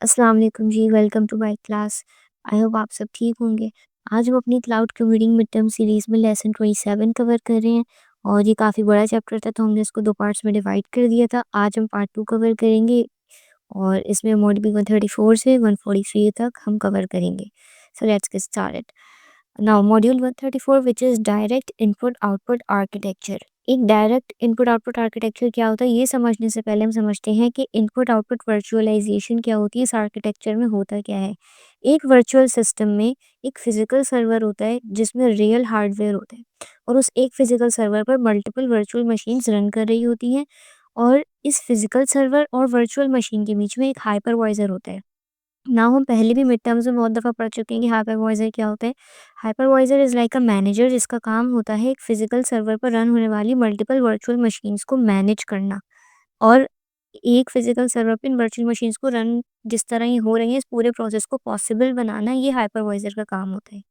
अस्सलाम वालेकुम जी, welcome to my class. I hope आप सब ठीक होंगे। आज हम अपनी cloud computing mid term series में लेसन 27 कवर कर रहे हैं और ये काफ़ी बड़ा चैप्टर था तो हमने इसको 2 पार्ट्स में डिवाइड कर दिया था। आज हम पार्ट 2 कवर करेंगे और इसमें मॉड्यूल 134 से 143 तक हम कवर करेंगे। So let's get started. Now module 134 which is direct input output architecture. एक डायरेक्ट इनपुट आउटपुट आर्किटेक्चर क्या होता है ये समझने से पहले हम समझते हैं कि इनपुट आउटपुट वर्चुअलाइजेशन क्या होती है, इस आर्किटेक्चर में होता क्या है। एक वर्चुअल सिस्टम में एक फिजिकल सर्वर होता है जिसमें रियल हार्डवेयर होता है और उस एक फिजिकल सर्वर पर मल्टीपल वर्चुअल मशीन्स रन कर रही होती हैं और इस फिजिकल सर्वर और वर्चुअल मशीन के बीच में एक हाइपरवाइजर होता है। ना हम पहले भी मिड टर्म्स में बहुत दफ़ा पढ़ चुके हैं कि हाइपरवाइज़र क्या होता है। Hypervisor is like a manager जिसका काम होता है एक फ़िज़िकल सर्वर पर रन होने वाली मल्टीपल वर्चुअल मशीन्स को मैनेज करना और एक फ़िज़िकल सर्वर पे इन वर्चुअल मशीन्स को रन जिस तरह ये हो रही है इस पूरे प्रोसेस को पॉसिबल बनाना ये हाइपरवाइज़र का काम होता है।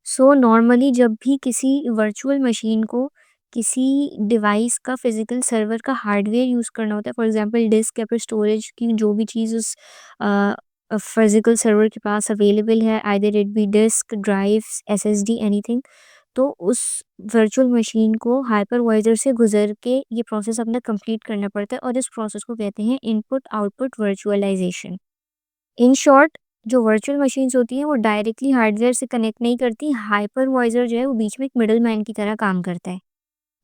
सो नॉर्मली जब भी किसी वर्चुअल मशीन को किसी डिवाइस का फ़िज़िकल सर्वर का हार्डवेयर यूज़ करना होता है, फॉर एग्ज़ाम्पल डिस्क या फिर स्टोरेज की जो भी चीज़ उस फ़िज़िकल सर्वर के पास अवेलेबल है, either it be disk, drives, SSD anything, तो उस वर्चुअल मशीन को हाइपरवाइज़र से गुज़र के ये प्रोसेस अपना कंप्लीट करना पड़ता है और इस प्रोसेस को कहते हैं input output virtualisation. In short जो वर्चुअल मशीन्स होती हैं वो डायरेक्टली हार्डवेयर से कनेक्ट नहीं करती, हाइपरवाइज़र जो है वो बीच में एक मिडलमैन की तरह काम करता है।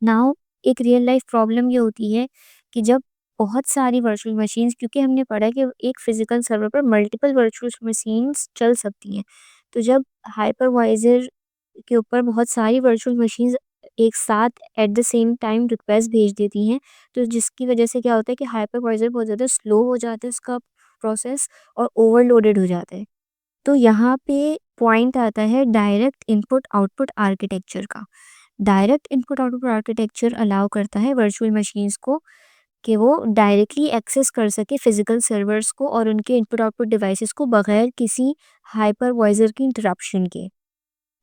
नाउ एक रियल लाइफ प्रॉब्लम ये होती है कि जब बहुत सारी वर्चुअल मशीन्स, क्योंकि हमने पढ़ा कि एक फिजिकल सर्वर पर मल्टीपल वर्चुअल मशीन्स चल सकती हैं, तो जब हाइपरवाइजर के ऊपर बहुत सारी वर्चुअल मशीन्स एक साथ at the same time request भेज देती हैं, तो जिसकी वजह से क्या होता है कि हाइपरवाइजर बहुत ज़्यादा स्लो हो जाता है उसका प्रोसेस और ओवरलोडेड हो जाता है। तो यहाँ पे पॉइंट आता है डायरेक्ट इनपुट आउटपुट आर्किटेक्चर का। Direct input output architecture allow करता है वर्चुअल मशीन्स को कि वो डायरेक्टली एक्सेस कर सके फिजिकल सर्वर्स को और उनके इनपुट आउटपुट डिवाइसेस को बगैर किसी हाइपरवाइजर की इंटरप्शन के।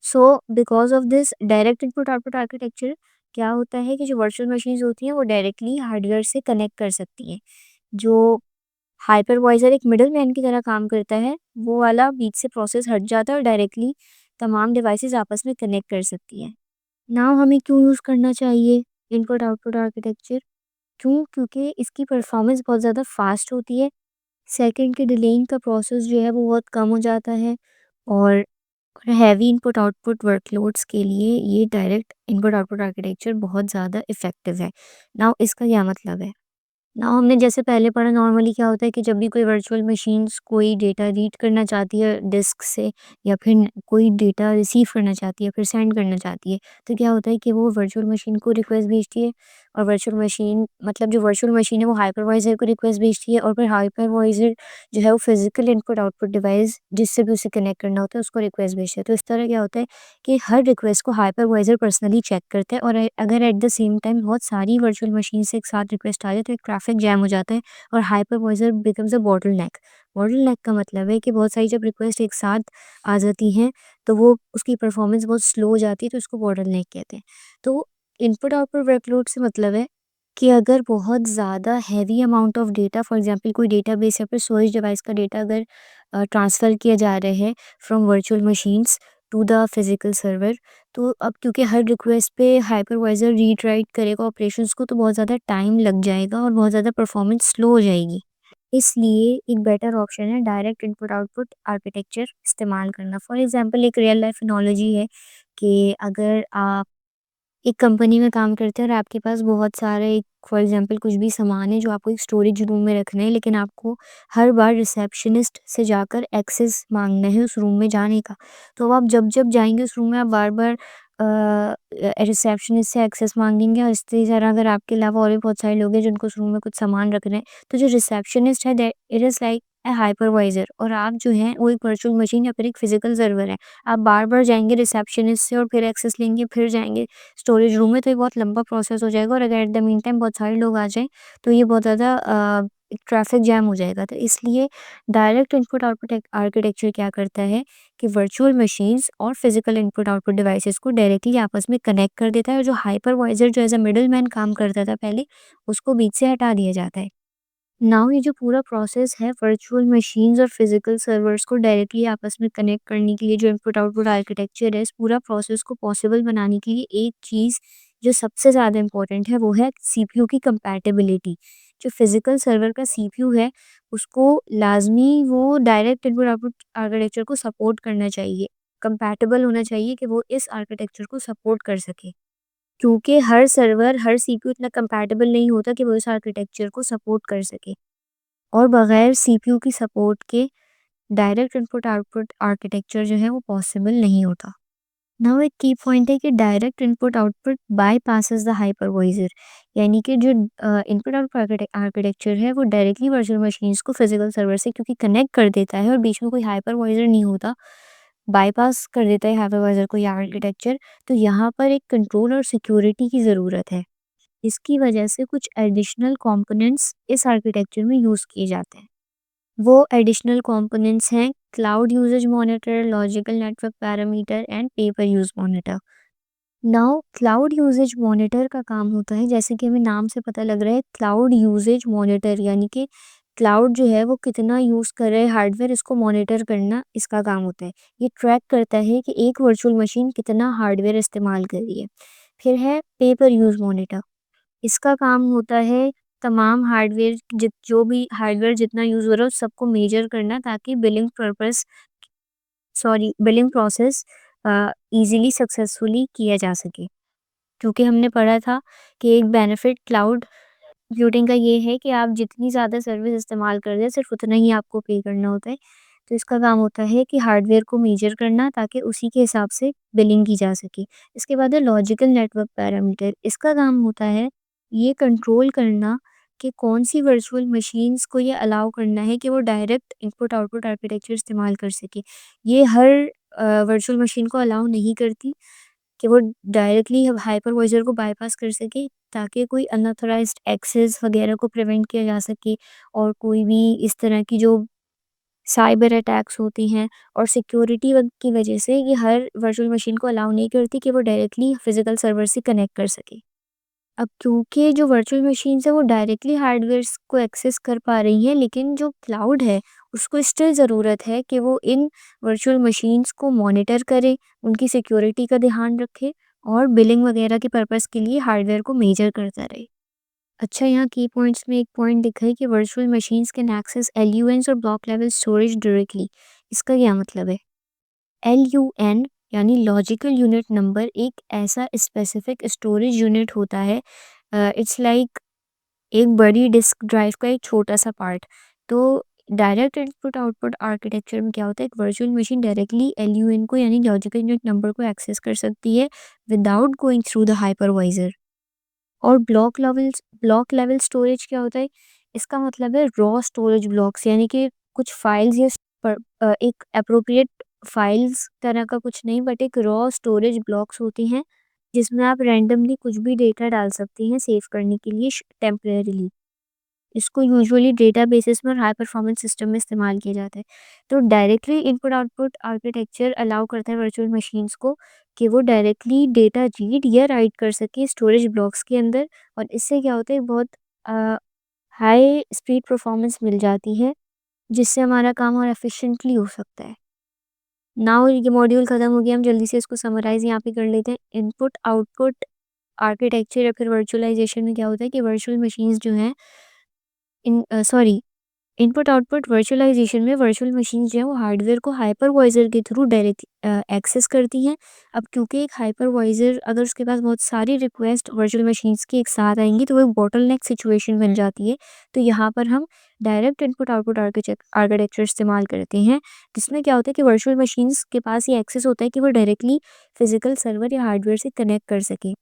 So because of this direct input output architecture क्या होता है कि जो वर्चुअल मशीन्स होती हैं वो डायरेक्टली हार्डवेयर से कनेक्ट कर सकती हैं। जो हाइपरवाइजर एक मिडलमैन की तरह काम करता है, वो वाला बीच से प्रोसेस हट जाता है और डायरेक्टली तमाम डिवाइसेस आपस में कनेक्ट कर सकती हैं। नाउ हमें क्यों यूज़ करना चाहिए इनपुट आउटपुट आर्किटेक्चर? क्यों? क्योंकि इसकी परफॉर्मेंस बहुत ज़्यादा फास्ट होती है। सेकंड के डिलेइंग का प्रोसेस जो है वो बहुत कम हो जाता है और हैवी इनपुट आउटपुट वर्कलोड्स के लिए ये डायरेक्ट इनपुट आउटपुट आर्किटेक्चर बहुत ज़्यादा इफ़ेक्टिव है। नाउ इसका क्या मतलब है? ना हमने जैसे पहले पढ़ा, नॉर्मली क्या होता है कि जब भी कोई वर्चुअल मशीन्स कोई डेटा रीड करना चाहती है डिस्क से या फिर कोई डेटा रिसीव करना चाहती है फिर सेंड करना चाहती है, तो क्या होता है कि वो वर्चुअल मशीन को रिक्वेस्ट भेजती है और वर्चुअल मशीन मतलब जो वर्चुअल मशीन है वो हाइपरवाइजर को रिक्वेस्ट भेजती है और फिर हाइपरवाइजर जो है वो फिजिकल इनपुट आउटपुट डिवाइस जिससे भी उसे कनेक्ट करना होता है उसको रिक्वेस्ट भेजता है। तो इस तरह क्या होता है कि हर रिक्वेस्ट को हाइपरवाइजर पर्सनली चेक करता है और अगर एट द सेम टाइम बहुत सारी वर्चुअल मशीन से एक साथ रिक्वेस्ट आ जाए तो एक ट्रैफिक जैम हो जाता है और hypervisor becomes a bottleneck. Bottleneck का मतलब है कि बहुत सारी जब रिक्वेस्ट एक साथ आ जाती हैं तो वो उसकी परफॉर्मेंस बहुत स्लो हो जाती है, तो उसको बॉटलनेक कहते हैं। तो इनपुट आउटपुट वर्कलोड से मतलब है कि अगर बहुत ज़्यादा heavy amount of data, for example कोई डेटाबेस या फिर स्टोरेज डिवाइस का डेटा अगर ट्रांसफ़र किया जा रहा है from virtual machines to the physical server, तो अब क्योंकि हर रिक्वेस्ट पे हाइपरवाइज़र रीड राइट करेगा ऑपरेशंस को तो बहुत ज़्यादा टाइम लग जाएगा और बहुत ज़्यादा परफॉर्मेंस स्लो हो जाएगी। इसलिए एक बेटर ऑप्शन है डायरेक्ट इनपुट आउटपुट आर्किटेक्चर इस्तेमाल करना। फॉर एग्जांपल एक रियल लाइफ एनालॉजी है कि अगर आप एक कंपनी में काम करते हैं और आपके पास बहुत सारे एक फॉर एग्जांपल कुछ भी सामान है जो आपको एक स्टोरेज रूम में रखना है, लेकिन आपको हर बार रिसेप्शनिस्ट से जाकर एक्सेस मांगना है उस रूम में जाने का। तो आप जब जब जाएंगे उस रूम में आप बार बार रिसेप्शनिस्ट से एक्सेस मांगेंगे और इसी तरह अगर आपके अलावा और भी बहुत सारे लोग हैं जिनको उस रूम में कुछ सामान रखना है, तो जो रिसेप्शनिस्ट है that it is like a hypervisor और आप जो हैं वो एक वर्चुअल मशीन या फिर एक फिजिकल सर्वर है। आप बार बार जाएंगे रिसेप्शनिस्ट से और फिर एक्सेस लेंगे, फिर जाएंगे स्टोरेज रूम में, तो ये बहुत लंबा प्रोसेस हो जाएगा और अगर एट द मीन टाइम बहुत सारे लोग आ जाएँ, तो ये बहुत ज़्यादा ट्रैफिक जैम हो जाएगा। तो इसलिए डायरेक्ट इनपुट आउटपुट आर्किटेक्चर क्या करता है कि वर्चुअल मशीन्स और फिजिकल इनपुट आउटपुट डिवाइसेस को डायरेक्टली आपस में कनेक्ट कर देता है और जो हाइपरवाइज़र जो एज़ अ मिडलमैन काम करता था पहले, उसको बीच से हटा दिया जाता है। नाउ ये जो पूरा प्रोसेस है वर्चुअल मशीन्स और फिजिकल सर्वर्स को डायरेक्टली आपस में कनेक्ट करने के लिए जो इनपुट आउटपुट आर्किटेक्चर है, इस पूरा प्रोसेस को पॉसिबल बनाने के लिए एक चीज़ जो सबसे ज़्यादा इम्पोर्टेंट है वो है सीपीयू की कंपैटिबिलिटी। जो फिजिकल सर्वर का सीपीयू है उसको लाजमी वो डायरेक्ट इनपुट आउटपुट आर्किटेक्चर को सपोर्ट करना चाहिए, कंपैटिबल होना चाहिए कि वो इस आर्किटेक्चर को सपोर्ट कर सके। क्योंकि हर सर्वर, हर सीपीयू इतना कंपैटिबल नहीं होता कि वो इस आर्किटेक्चर को सपोर्ट कर सके। और बगैर सीपीयू की सपोर्ट के डायरेक्ट इनपुट आउटपुट आर्किटेक्चर जो है वो पॉसिबल नहीं होता। नाउ एक की पॉइंट है कि direct input output bypasses the hypervisor, यानी कि जो इनपुट आउटपुट आर्किटेक्चर है वो डायरेक्टली वर्चुअल मशीन्स को फिजिकल सर्वर से क्योंकि कनेक्ट कर देता है और बीच में कोई हाइपरवाइजर नहीं होता, बायपास कर देता है हाइपरवाइजर को या आर्किटेक्चर। तो यहाँ पर एक कंट्रोल और सिक्योरिटी की ज़रूरत है। इसकी वजह से कुछ एडिशनल कंपोनेंट्स इस आर्किटेक्चर में यूज़ किए जाते हैं। वो एडिशनल कंपोनेंट्स हैं cloud usage monitor, logical network parameter and pay per use monitor. Now cloud usage monitor का काम होता है, जैसे कि हमें नाम से पता लग रहा है, क्लाउड यूजेज मॉनिटर यानी कि क्लाउड जो है वो कितना यूज़ कर रहा है हार्डवेयर, इसको मॉनिटर करना इसका काम होता है। ये ट्रैक करता है कि एक वर्चुअल मशीन कितना हार्डवेयर इस्तेमाल कर रही है। फिर है पेपर यूज मॉनिटर। इसका काम होता है तमाम हार्डवेयर जो भी हार्डवेयर जितना यूज़ हो रहा है उस सबको मेजर करना ताकि बिलिंग प्रोसेस ईज़िली सक्सेसफुली किया जा सके। क्योंकि हमने पढ़ा था कि एक बेनिफिट क्लाउड कंप्यूटिंग का ये है कि आप जितनी ज़्यादा सर्विस इस्तेमाल कर रहे हैं सिर्फ उतना ही आपको पे करना होता है। तो इसका काम होता है कि हार्डवेयर को मेजर करना ताकि उसी के हिसाब से बिलिंग की जा सके। इसके बाद है लॉजिकल नेटवर्क पैरामीटर। इसका काम होता है ये कंट्रोल करना कि कौन सी वर्चुअल मशीन्स को ये अलाउ करना है कि वो डायरेक्ट इनपुट आउटपुट आर्किटेक्चर इस्तेमाल कर सके। ये हर वर्चुअल मशीन को अलाउ नहीं करती कि वो डायरेक्टली हाइपरवाइज़र को बायपास कर सके ताकि कोई अनऑथराइज्ड एक्सेस वगैरह को प्रिवेंट किया जा सके और कोई भी इस तरह की जो साइबर अटैक्स होती हैं और सिक्योरिटी की वजह से ये हर वर्चुअल मशीन को अलाउ नहीं करती कि वो डायरेक्टली फिजिकल सर्वर से कनेक्ट कर सके। अब क्योंकि जो वर्चुअल मशीन्स है वो डायरेक्टली हार्डवेयर्स को एक्सेस कर पा रही हैं, लेकिन जो क्लाउड है उसको स्टिल ज़रूरत है कि वो इन वर्चुअल मशीन्स को मॉनिटर करे, उनकी सिक्योरिटी का ध्यान रखे और बिलिंग वगैरह के पर्पस के लिए हार्डवेयर को मेजर करता रहे। अच्छा, यहाँ की पॉइंट्स में एक पॉइंट दिखा है कि वर्चुअल मशीन्स कैन एक्सेस एलयूएनस और ब्लॉक लेवल स्टोरेज डायरेक्टली। इसका क्या मतलब है? एलयूएन यानी लॉजिकल यूनिट नंबर एक ऐसा स्पेसिफिक स्टोरेज यूनिट होता है, इट्स लाइक एक बड़ी डिस्क ड्राइव का एक छोटा सा पार्ट। तो डायरेक्ट इनपुट आउटपुट आर्किटेक्चर में क्या होता है, एक वर्चुअल मशीन डायरेक्टली एलयूएन को यानी लॉजिकल यूनिट नंबर को एक्सेस कर सकती है without going through the hypervisor. और ब्लॉक लेवल स्टोरेज क्या होता है? इसका मतलब है रॉ स्टोरेज ब्लॉक्स, यानी कि कुछ फाइल्स या एक एप्रोप्रिएट फाइल्स तरह का कुछ नहीं, बट एक रॉ स्टोरेज ब्लॉक्स होती हैं जिसमें आप रैंडमली कुछ भी डेटा डाल सकती हैं सेव करने के लिए टेम्परेरीली। इसको यूजुअली डेटाबेसेस में और हाई परफॉर्मेंस सिस्टम में इस्तेमाल किया जाता है। तो directly input output architecture allow करता है वर्चुअल मशीन्स को कि वो डायरेक्टली डेटा रीड या राइट कर सके स्टोरेज ब्लॉक्स के अंदर, और इससे क्या होता है बहुत हाई स्पीड परफॉर्मेंस मिल जाती है जिससे हमारा काम और एफिशिएंटली हो सकता है। नाउ ये मॉड्यूल खत्म हो गया, हम जल्दी से इसको समराइज यहाँ पे कर लेते हैं। इनपुट आउटपुट आर्किटेक्चर या फिर वर्चुअलाइजेशन में क्या होता है कि वर्चुअल मशीन्स जो हैं इनपुट आउटपुट वर्चुअलाइजेशन में वर्चुअल मशीन जो है वो हार्डवेयर को हाइपरवाइजर के थ्रू डायरेक्ट एक्सेस करती हैं। अब क्योंकि एक हाइपरवाइजर अगर उसके पास बहुत सारी रिक्वेस्ट वर्चुअल मशीन्स की एक साथ आएंगी तो वो एक बॉटलनेक सिचुएशन बन जाती है। तो यहाँ पर हम डायरेक्ट इनपुट आउटपुट आर्किटेक्चर इस्तेमाल करते हैं, जिसमें क्या होता है कि वर्चुअल मशीन्स के पास ये एक्सेस होता है कि वो डायरेक्टली फिजिकल सर्वर या हार्डवेयर से कनेक्ट कर सके।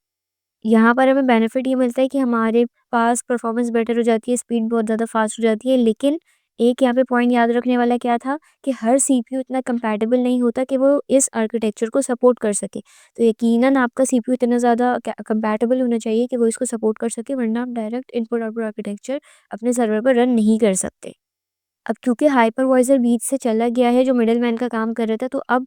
यहाँ पर हमें बेनिफिट ये मिलता है कि हमारे पास परफॉर्मेंस बेटर हो जाती है, स्पीड बहुत ज़्यादा फास्ट हो जाती है, लेकिन एक यहाँ पे पॉइंट याद रखने वाला क्या था कि हर सीपीयू इतना कंपैटिबल नहीं होता कि वो इस आर्किटेक्चर को सपोर्ट कर सके। तो यकीनन आपका सीपीयू इतना ज़्यादा कंपैटिबल होना चाहिए कि वो इसको सपोर्ट कर सके, वरना आप डायरेक्ट इनपुट आउटपुट आर्किटेक्चर अपने सर्वर पर रन नहीं कर सकते। अब क्योंकि हाइपरवाइजर बीच से चला गया है जो मिडल मैन का काम कर रहा था, तो अब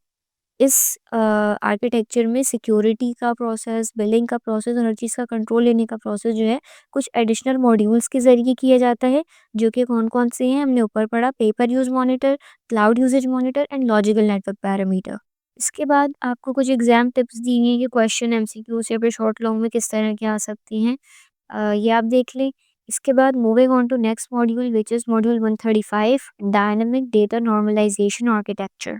इस आर्किटेक्चर में सिक्योरिटी का प्रोसेस, बिलिंग का प्रोसेस और हर चीज़ का कंट्रोल लेने का प्रोसेस जो है कुछ एडिशनल मॉड्यूल्स के ज़रिए किया जाता है, जो कि कौन-कौन से हैं हमने ऊपर पढ़ा। Paper use monitor, cloud usage monitor and logical network parameter. इसके बाद आपको कुछ एग्जाम टिप्स दी हैं कि क्वेश्चन एमसीक्यू से फिर शॉर्ट लॉन्ग में किस तरह के आ सकते हैं, ये आप देख लें। इसके बाद moving on to next module which is module 135, dynamic data normalization architecture.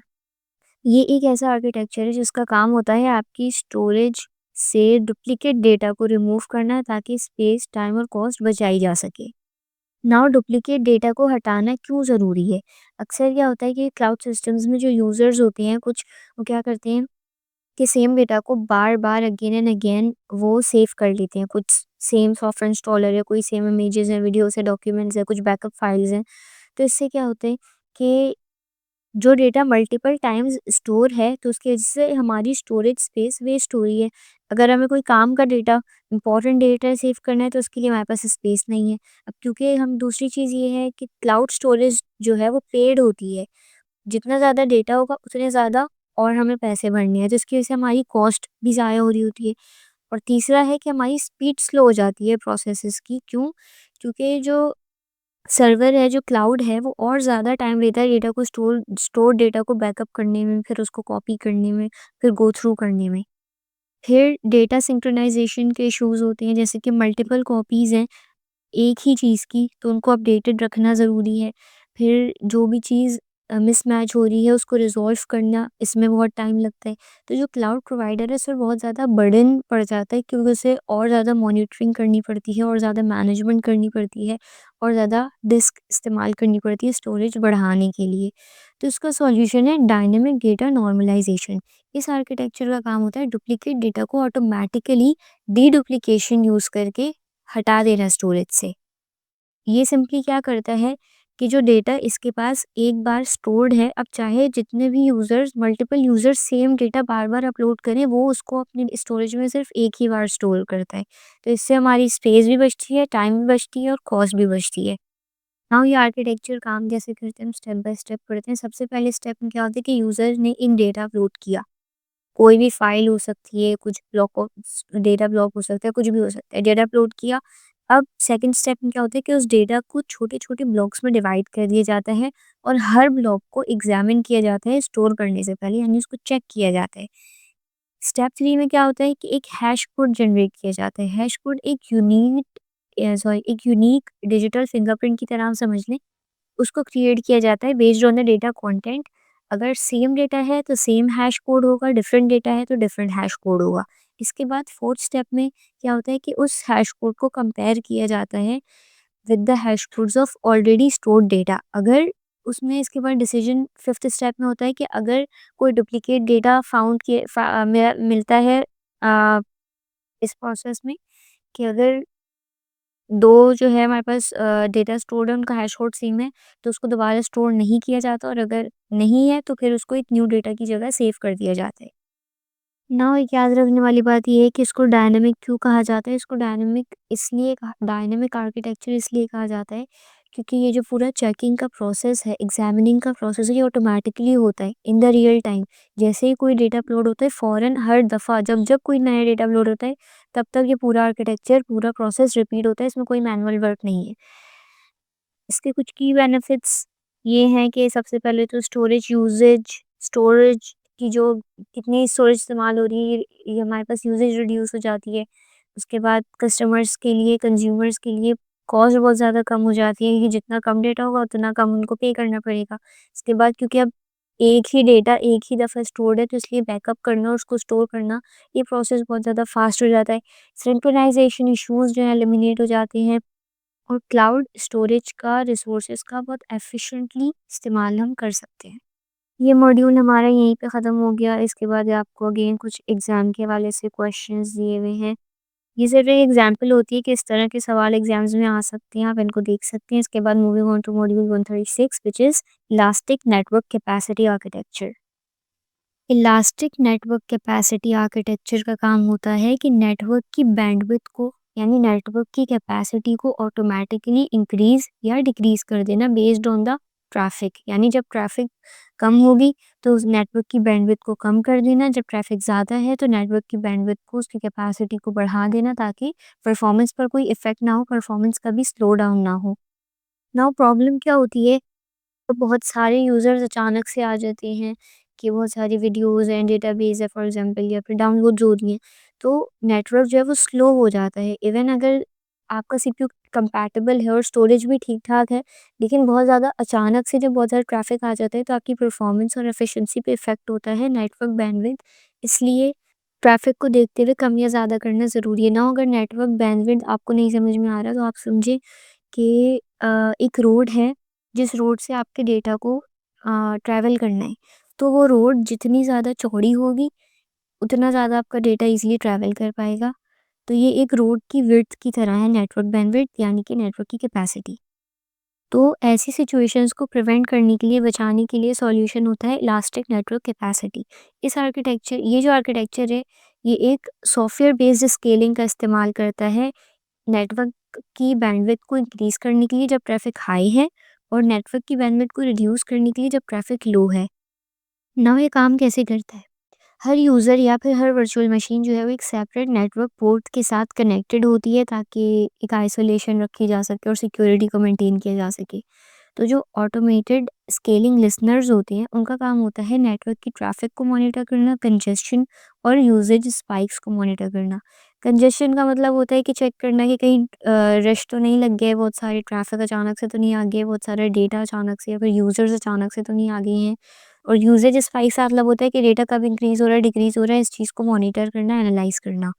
ये एक ऐसा आर्किटेक्चर है जिसका काम होता है आपकी स्टोरेज से डुप्लीकेट डेटा को रिमूव करना, ताकि स्पेस, टाइम और कॉस्ट बचाई जा सके। नाउ डुप्लीकेट डेटा को हटाना क्यों ज़रूरी है? अक्सर क्या होता है कि क्लाउड सिस्टम्स में जो यूज़र्स होते हैं कुछ, वो क्या करते हैं कि सेम डेटा को बार-बार अगेन एंड अगेन वो सेव कर लेते हैं। कुछ सेम सॉफ्टवेयर इंस्टॉलर है, कोई सेम इमेजेस हैं, वीडियोस है, डॉक्यूमेंट्स है, कुछ बैकअप फाइल्स हैं। तो इससे क्या होता है कि जो डेटा मल्टीपल टाइम्स स्टोर है, तो उसकी वजह से हमारी स्टोरेज स्पेस वेस्ट हो रही है। अगर हमें कोई काम का डेटा, इंपॉर्टेंट डेटा सेव करना है, तो उसके लिए हमारे पास स्पेस नहीं है। अब क्योंकि हम दूसरी चीज़ ये है कि क्लाउड स्टोरेज जो है वो पेड होती है। जितना ज़्यादा डेटा होगा उतने ज़्यादा और हमें पैसे भरने हैं, जिसकी वजह से हमारी कॉस्ट भी ज़ाया हो रही होती है। और तीसरा है कि हमारी स्पीड स्लो हो जाती है प्रोसेसेस की। क्यों? क्योंकि जो सर्वर है, जो क्लाउड है, वो और ज़्यादा टाइम लेता है डेटा को स्टोर डेटा को बैकअप करने में, फिर उसको कॉपी करने में, फिर गो थ्रू करने में। फिर डेटा सिंक्रोनाइज़ेशन के इश्यूज़ होते हैं, जैसे कि मल्टीपल कॉपीज़ हैं एक ही चीज़ की, तो उनको अपडेटेड रखना ज़रूरी है। फिर जो भी चीज़ मिसमैच हो रही है उसको रिज़ॉल्व करना, इसमें बहुत टाइम लगता है। तो जो क्लाउड प्रोवाइडर है, उस पर बहुत ज़्यादा बर्डन पड़ जाता है, क्योंकि उसे और ज़्यादा मॉनिटरिंग करनी पड़ती है और ज़्यादा मैनेजमेंट करनी पड़ती है और ज़्यादा डिस्क इस्तेमाल करनी पड़ती है स्टोरेज बढ़ाने के लिए। तो इसका सॉल्यूशन है डायनेमिक डेटा नॉर्मलाइजेशन। इस आर्किटेक्चर का काम होता है डुप्लीकेट डेटा को ऑटोमैटिकली डीडुप्लीकेशन यूज़ करके हटा देना स्टोरेज से। ये सिंपली क्या करता है कि जो डेटा इसके पास एक बार स्टोर्ड है, अब चाहे जितने भी users, multiple users same data बार-बार अपलोड करें, वो उसको अपनी स्टोरेज में सिर्फ़ एक ही बार स्टोर करता है। तो इससे हमारी स्पेस भी बचती है, टाइम भी बचती है और कॉस्ट भी बचती है। नाउ ये आर्किटेक्चर काम कैसे करते हैं, हम स्टेप बाय स्टेप पढ़ते हैं। सबसे पहले स्टेप में क्या होता है कि यूज़र ने एक डेटा अपलोड किया। कोई भी फाइल हो सकती है, कुछ डेटा ब्लॉक हो सकता है, कुछ भी हो सकता है। डेटा अपलोड किया, अब सेकंड स्टेप में क्या होता है कि उस डेटा को छोटे-छोटे ब्लॉक्स में डिवाइड कर दिया जाता है और हर ब्लॉक को एग्ज़ामिन किया जाता है स्टोर करने से पहले, यानी उसको चेक किया जाता है। स्टेप 3 में क्या होता है कि एक हैश कोड जनरेट किया जाता है। हैश कोड एक यूनिक डिजिटल फिंगरप्रिंट की तरह हम समझ लें। उसको क्रिएट किया जाता है based on the data content. अगर सेम डेटा है तो सेम हैश कोड होगा, डिफरेंट डेटा है तो डिफरेंट हैश कोड होगा। इसके बाद फोर्थ स्टेप में क्या होता है कि उस हैश कोड को कंपेयर किया जाता है with the hash codes of already stored data. अगर उसमें इसके बाद डिसीजन फिफ्थ स्टेप में होता है कि अगर कोई डुप्लीकेट डेटा मिलता है इस प्रोसेस में, कि अगर 2 जो है हमारे पास डेटा स्टोर्ड है, उनका हैश कोड सेम है, तो उसको दोबारा स्टोर नहीं किया जाता और अगर नहीं है, तो फिर उसको एक न्यू डेटा की जगह सेव कर दिया जाता है। नाउ एक याद रखने वाली बात ये है कि इसको डायनामिक क्यों कहा जाता है? इसको डायनामिक आर्किटेक्चर इसलिए कहा जाता है, क्योंकि ये जो पूरा चेकिंग का प्रोसेस है, एग्ज़ामिनिंग का प्रोसेस है, ये ऑटोमैटिकली होता है इन द रियल टाइम। जैसे ही कोई डेटा अपलोड होता है, फ़ौरन हर दफ़ा जब-जब कोई नया डेटा अपलोड होता है, तब-तब ये पूरा आर्किटेक्चर, पूरा प्रोसेस रिपीट होता है, इसमें कोई मैनुअल वर्क नहीं है। इसके कुछ की बेनिफिट्स ये हैं कि सबसे पहले तो स्टोरेज की जो कितनी स्टोरेज इस्तेमाल हो रही है, ये हमारे पास यूसेज रिड्यूस हो जाती है। उसके बाद कस्टमर्स के लिए, कंज्यूमर्स के लिए कॉस्ट बहुत ज़्यादा कम हो जाती है कि जितना कम डेटा होगा उतना कम उनको पे करना पड़ेगा। इसके बाद क्योंकि अब एक ही डेटा एक ही दफ़ा स्टोर्ड है, तो इसलिए बैकअप करना और उसको स्टोर करना, ये प्रोसेस बहुत ज़्यादा फास्ट हो जाता है। सिंक्रोनाइज़ेशन इश्यूज़ जो हैं एलिमिनेट हो जाते हैं और क्लाउड स्टोरेज का रिसोर्सेज का बहुत एफिशिएंटली इस्तेमाल हम कर सकते हैं। ये मॉड्यूल हमारा यहीं पे ख़त्म हो गया। इसके बाद आपको अगेन कुछ एग्ज़ाम के हवाले से क्वेश्चंस दिए हुए हैं। ये सिर्फ एक एग्जांपल होती है कि इस तरह के सवाल एग्ज़ाम्स में आ सकते हैं, आप इनको देख सकते हैं। इसके बाद moving on to module 136 which is elastic network capacity architecture. Elastic network capacity architecture का काम होता है कि नेटवर्क की बैंडविड्थ को, यानी नेटवर्क की कैपेसिटी को ऑटोमैटिकली इंक्रीज या डिक्रीज कर देना बेस्ड ऑन द ट्रैफिक, यानी जब ट्रैफिक कम होगी तो उस नेटवर्क की बैंडविड्थ को कम कर देना, जब ट्रैफिक ज़्यादा है तो नेटवर्क की बैंडविड्थ को, उसकी कैपेसिटी को बढ़ा देना ताकि परफॉर्मेंस पर कोई इफ़ेक्ट ना हो, परफॉर्मेंस कभी स्लो डाउन ना हो। नाउ प्रॉब्लम क्या होती है, तो बहुत सारे यूज़र्स अचानक से आ जाते हैं कि बहुत सारी वीडियोज़ हैं, डेटाबेस है फॉर एग्ज़ाम्पल, या फिर डाउनलोड हो रही हैं, तो नेटवर्क जो है वो स्लो हो जाता है। इवन अगर आपका सीपीयू कंपैटिबल है और स्टोरेज भी ठीक-ठाक है, लेकिन बहुत ज़्यादा अचानक से जब बहुत ज़्यादा ट्रैफ़िक आ जाता है तो आपकी परफ़ॉर्मेंस और एफ़िशिएंसी पे इफ़ेक्ट होता है, नेटवर्क बैंडविड्थ। इसलिए ट्रैफ़िक को देखते हुए कम या ज़्यादा करना ज़रूरी है। ना अगर नेटवर्क बैंडविड्थ आपको नहीं समझ में आ रहा तो आप समझिए कि एक रोड है, जिस रोड से आपके डेटा को ट्रैवल करना है, तो वो रोड जितनी ज़्यादा चौड़ी होगी, उतना ज़्यादा आपका डेटा ईज़िली ट्रैवल कर पाएगा। तो ये एक रोड की विड्थ की तरह है नेटवर्क बैंडविड्थ, यानी कि नेटवर्क की कैपेसिटी। तो ऐसी सिचुएशंस को प्रिवेंट करने के लिए, बचाने के लिए सॉल्यूशन होता है इलास्टिक नेटवर्क कैपेसिटी। ये जो आर्किटेक्चर है, ये एक सॉफ्टवेयर बेस्ड स्केलिंग का इस्तेमाल करता है नेटवर्क की बैंडविड्थ को इंक्रीज़ करने के लिए जब ट्रैफ़िक हाई है, और नेटवर्क की बैंडविड्थ को रिड्यूस करने के लिए जब ट्रैफ़िक लो है। नाउ ये काम कैसे करता है? हर यूज़र या फिर हर वर्चुअल मशीन जो है वो एक सेपरेट नेटवर्क पोर्ट के साथ कनेक्टेड होती है ताकि एक आइसोलेशन रखी जा सके और सिक्योरिटी को मेंटेन किया जा सके। तो जो ऑटोमेटेड स्केलिंग लिसनर्स होते हैं, उनका काम होता है नेटवर्क की ट्रैफिक को मॉनिटर करना, कंजेशन और यूसेज स्पाइक्स को मॉनिटर करना। कंजेशन का मतलब होता है कि चेक करना कि कहीं रश तो नहीं लग गया है, बहुत सारे ट्रैफिक अचानक से तो नहीं आ गए, बहुत सारा डेटा अचानक से या फिर यूजर्स अचानक से तो नहीं आ गए हैं। और यूसेज स्पाइक्स का मतलब होता है कि डेटा कब इंक्रीज हो रहा है, डिक्रीज हो रहा है, इस चीज़ को मॉनिटर करना, एनालाइज करना।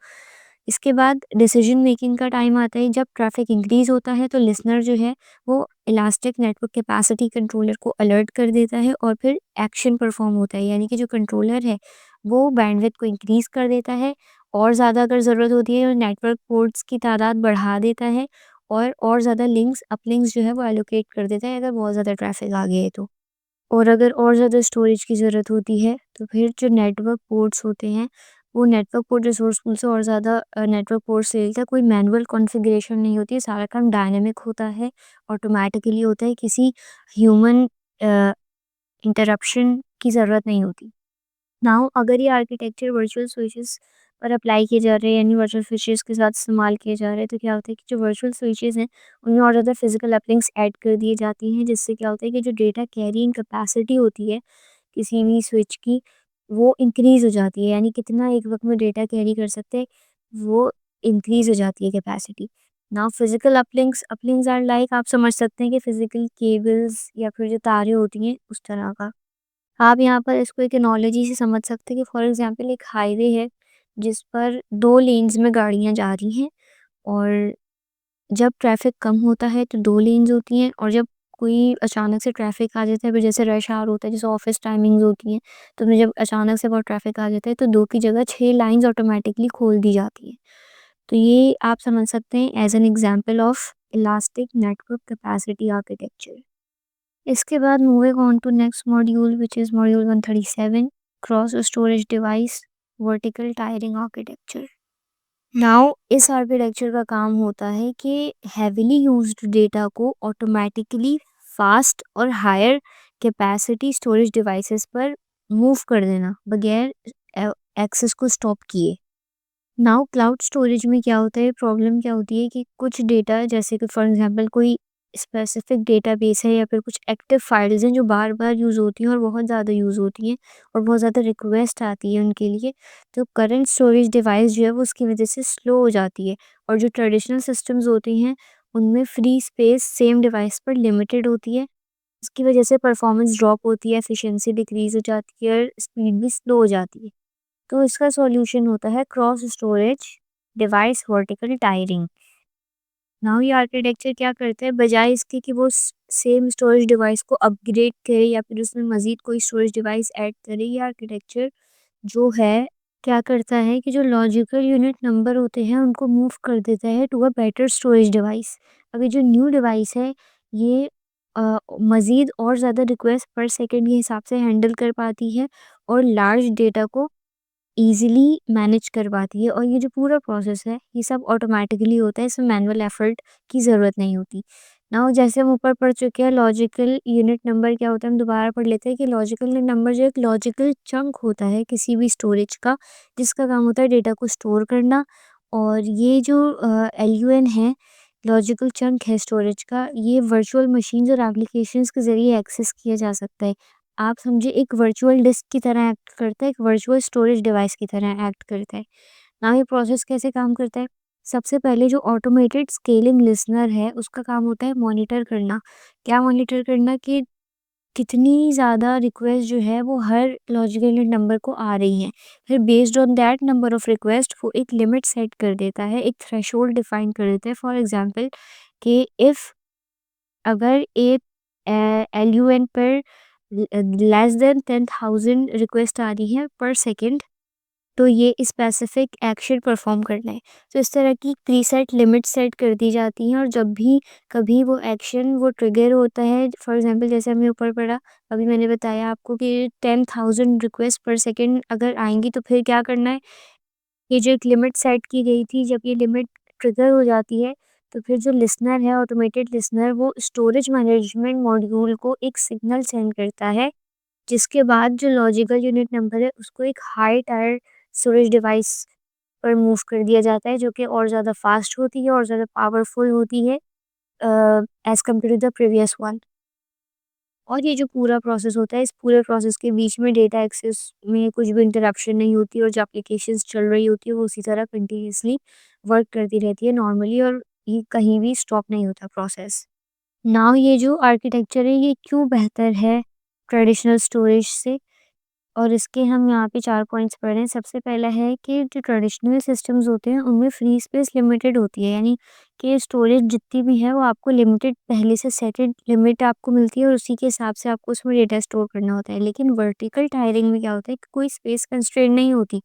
इसके बाद डिसीजन मेकिंग का टाइम आता है, जब ट्रैफिक इंक्रीज होता है तो लिसनर जो है वो इलास्टिक नेटवर्क कैपेसिटी कंट्रोलर को अलर्ट कर देता है और फिर एक्शन परफॉर्म होता है, यानी कि जो कंट्रोलर है वो बैंडविड्थ को इंक्रीज कर देता है, और ज़्यादा अगर ज़रूरत होती है नेटवर्क पोर्ट्स की तादाद बढ़ा देता है, और ज़्यादा लिंक्स अपलिंक्स जो है वो एलोकेट कर देता है अगर बहुत ज़्यादा ट्रैफिक आ गई है तो। और अगर और ज़्यादा स्टोरेज की ज़रूरत होती है, तो फिर जो नेटवर्क पोर्ट्स होते हैं, वो नेटवर्क पोर्ट रिसोर्स पूल से और ज़्यादा नेटवर्क पोर्ट्स ले लेता है। कोई मैनुअल कॉन्फ़िगरेशन नहीं होती है, सारा काम डायनामिक होता है, ऑटोमैटिकली होता है, किसी ह्यूमन अ, इंटरप्शन की ज़रूरत नहीं होती। नाउ अगर ये आर्किटेक्चर वर्चुअल स्विचेस पर अप्लाई किए जा रहे हैं, यानी वर्चुअल स्विचेस के साथ इस्तेमाल किए जा रहे हैं, तो क्या होता है कि जो वर्चुअल स्विचेस हैं, उनमें और ज़्यादा फिजिकल अपलिंक्स ऐड कर दिए जाती हैं, जिससे क्या होता है कि जो डेटा कैरिंग कैपेसिटी होती है किसी भी स्विच की, वो इंक्रीज हो जाती है, यानी कितना एक वक्त में डेटा कैरी कर सकते हैं, वो इंक्रीज हो जाती है capacity. Now physical uplinks uplinks are like, आप समझ सकते हैं कि फिजिकल केबल्स या फिर जो तारें होती हैं उस तरह का। आप यहाँ पर इसको एक एनालॉजी से समझ सकते हैं कि फॉर एग्जांपल एक हाईवे है जिस पर 2 लेन्स में गाड़ियाँ जा रही हैं, और जब ट्रैफिक कम होता है तो 2 लेन्स होती हैं, और जब कोई अचानक से ट्रैफिक आ जाता है, फिर जैसे रश आवर होता है, जैसे ऑफिस टाइमिंग्स होती हैं, तो फिर जब अचानक से बहुत ट्रैफिक आ जाता है तो 2 की जगह 6 लाइन्स ऑटोमेटिकली खोल दी जाती हैं। तो ये आप समझ सकते हैं as an example of elastic network capacity architecture. इसके बाद moving on to next module which is module 137, cross storage device vertical tiering architecture. Now इस आर्किटेक्चर का काम होता है कि हेविली यूज्ड डेटा को ऑटोमेटिकली फास्ट और हायर कैपेसिटी स्टोरेज डिवाइसेस पर मूव कर देना बगैर एक्सेस को स्टॉप किए। नाउ क्लाउड स्टोरेज में क्या होता है, प्रॉब्लम क्या होती है कि कुछ डेटा, जैसे कि फॉर एग्जांपल कोई स्पेसिफिक डेटाबेस है या फिर कुछ एक्टिव फाइल्स हैं जो बार बार यूज़ होती हैं और बहुत ज़्यादा यूज़ होती हैं, और बहुत ज़्यादा रिक्वेस्ट आती है उनके लिए, तो करंट स्टोरेज डिवाइस जो है वो उसकी वजह से स्लो हो जाती है। और जो ट्रेडिशनल सिस्टम्स होती हैं उनमें फ्री स्पेस सेम डिवाइस पर लिमिटेड होती है, इसकी वजह से परफॉर्मेंस ड्रॉप होती है, एफिशिएंसी डिक्रीज हो जाती है और स्पीड भी स्लो हो जाती है। तो इसका सॉल्यूशन होता है cross storage device vertical tiring. Now ये आर्किटेक्चर क्या करता है, बजाय इसके कि वो सेम स्टोरेज डिवाइस को अपग्रेड करे या फिर उसमें मजीद कोई स्टोरेज डिवाइस ऐड करे, ये आर्किटेक्चर जो है क्या करता है कि जो लॉजिकल यूनिट नंबर होते हैं उनको मूव कर देता है to a better storage device. अभी जो न्यू डिवाइस है ये मजीद और ज़्यादा रिक्वेस्ट पर सेकंड के हिसाब से हैंडल कर पाती है, और लार्ज डेटा को ईज़िली मैनेज कर पाती है, और ये जो पूरा प्रोसेस है, ये सब ऑटोमैटिकली होता है, इसमें मैनुअल एफर्ट की ज़रूरत नहीं होती। नाउ जैसे हम ऊपर पढ़ चुके हैं लॉजिकल यूनिट नंबर क्या होता है, हम दोबारा पढ़ लेते हैं कि लॉजिकल यूनिट नंबर जो एक लॉजिकल चंक होता है किसी भी स्टोरेज का, जिसका काम होता है डेटा को स्टोर करना। और ये जो LUN है, लॉजिकल चंक है स्टोरेज का, ये वर्चुअल मशीन्स और एप्लीकेशंस के ज़रिए एक्सेस किया जा सकता है। आप समझे एक वर्चुअल डिस्क की तरह एक्ट करता है, एक वर्चुअल स्टोरेज डिवाइस की तरह एक्ट करता है। नाउ ये प्रोसेस कैसे काम करता है? सबसे पहले जो ऑटोमेटेड स्केलिंग लिसनर है, उसका काम होता है मॉनिटर करना। क्या मॉनिटर करना कि कितनी ज़्यादा रिक्वेस्ट जो है वो हर लॉजिकल यूनिट नंबर को आ रही हैं। फिर based on that number of request वो एक लिमिट सेट कर देता है, एक थ्रेशोल्ड डिफाइन कर देता है। फॉर एग्जांपल कि इफ अगर एक LUN पर लेस देन 10,000 रिक्वेस्ट आ रही है पर सेकंड, तो ये स्पेसिफिक एक्शन परफॉर्म करना है। तो इस तरह की प्रीसेट लिमिट सेट कर दी जाती हैं और जब भी कभी वो एक्शन वो ट्रिगर होता है, फॉर एग्जांपल जैसे हमने ऊपर पढ़ा, अभी मैंने बताया आपको कि 10,000 रिक्वेस्ट पर सेकंड अगर आएंगी तो फिर क्या करना है। ये जो एक लिमिट सेट की गई थी, जब ये लिमिट ट्रिगर हो जाती है तो फिर जो लिसनर है, ऑटोमेटेड लिसनर, वो स्टोरेज मैनेजमेंट मॉड्यूल को एक सिग्नल सेंड करता है, जिसके बाद जो लॉजिकल यूनिट नंबर है उसको एक हाई टायर स्टोरेज डिवाइस पर मूव कर दिया जाता है, जो कि और ज़्यादा फास्ट होती है और ज़्यादा पावरफुल होती है as compare to the previous one. और ये जो पूरा प्रोसेस होता है, इस पूरे प्रोसेस के बीच में डेटा एक्सेस में कुछ भी इंटरप्शन नहीं होती और जो एप्लीकेशंस चल रही होती है वो उसी तरह कंटिन्यूअसली वर्क करती रहती है नॉर्मली, और ये कहीं भी स्टॉप नहीं होता प्रोसेस। नाउ ये जो आर्किटेक्चर है ये क्यों बेहतर है ट्रेडिशनल स्टोरेज से, और इसके हम यहाँ पे 4 पॉइंट्स पढ़ रहे हैं। सबसे पहला है कि जो ट्रेडिशनल सिस्टम्स होते हैं उनमें फ्री स्पेस लिमिटेड होती है, यानी कि स्टोरेज जितनी भी है वो आपको लिमिटेड पहले से सेटेड लिमिट आपको मिलती है और उसी के हिसाब से आपको उसमें डेटा स्टोर करना होता है। लेकिन वर्टिकल टायरिंग में क्या होता है कि कोई स्पेस कंस्ट्रेंट नहीं होती,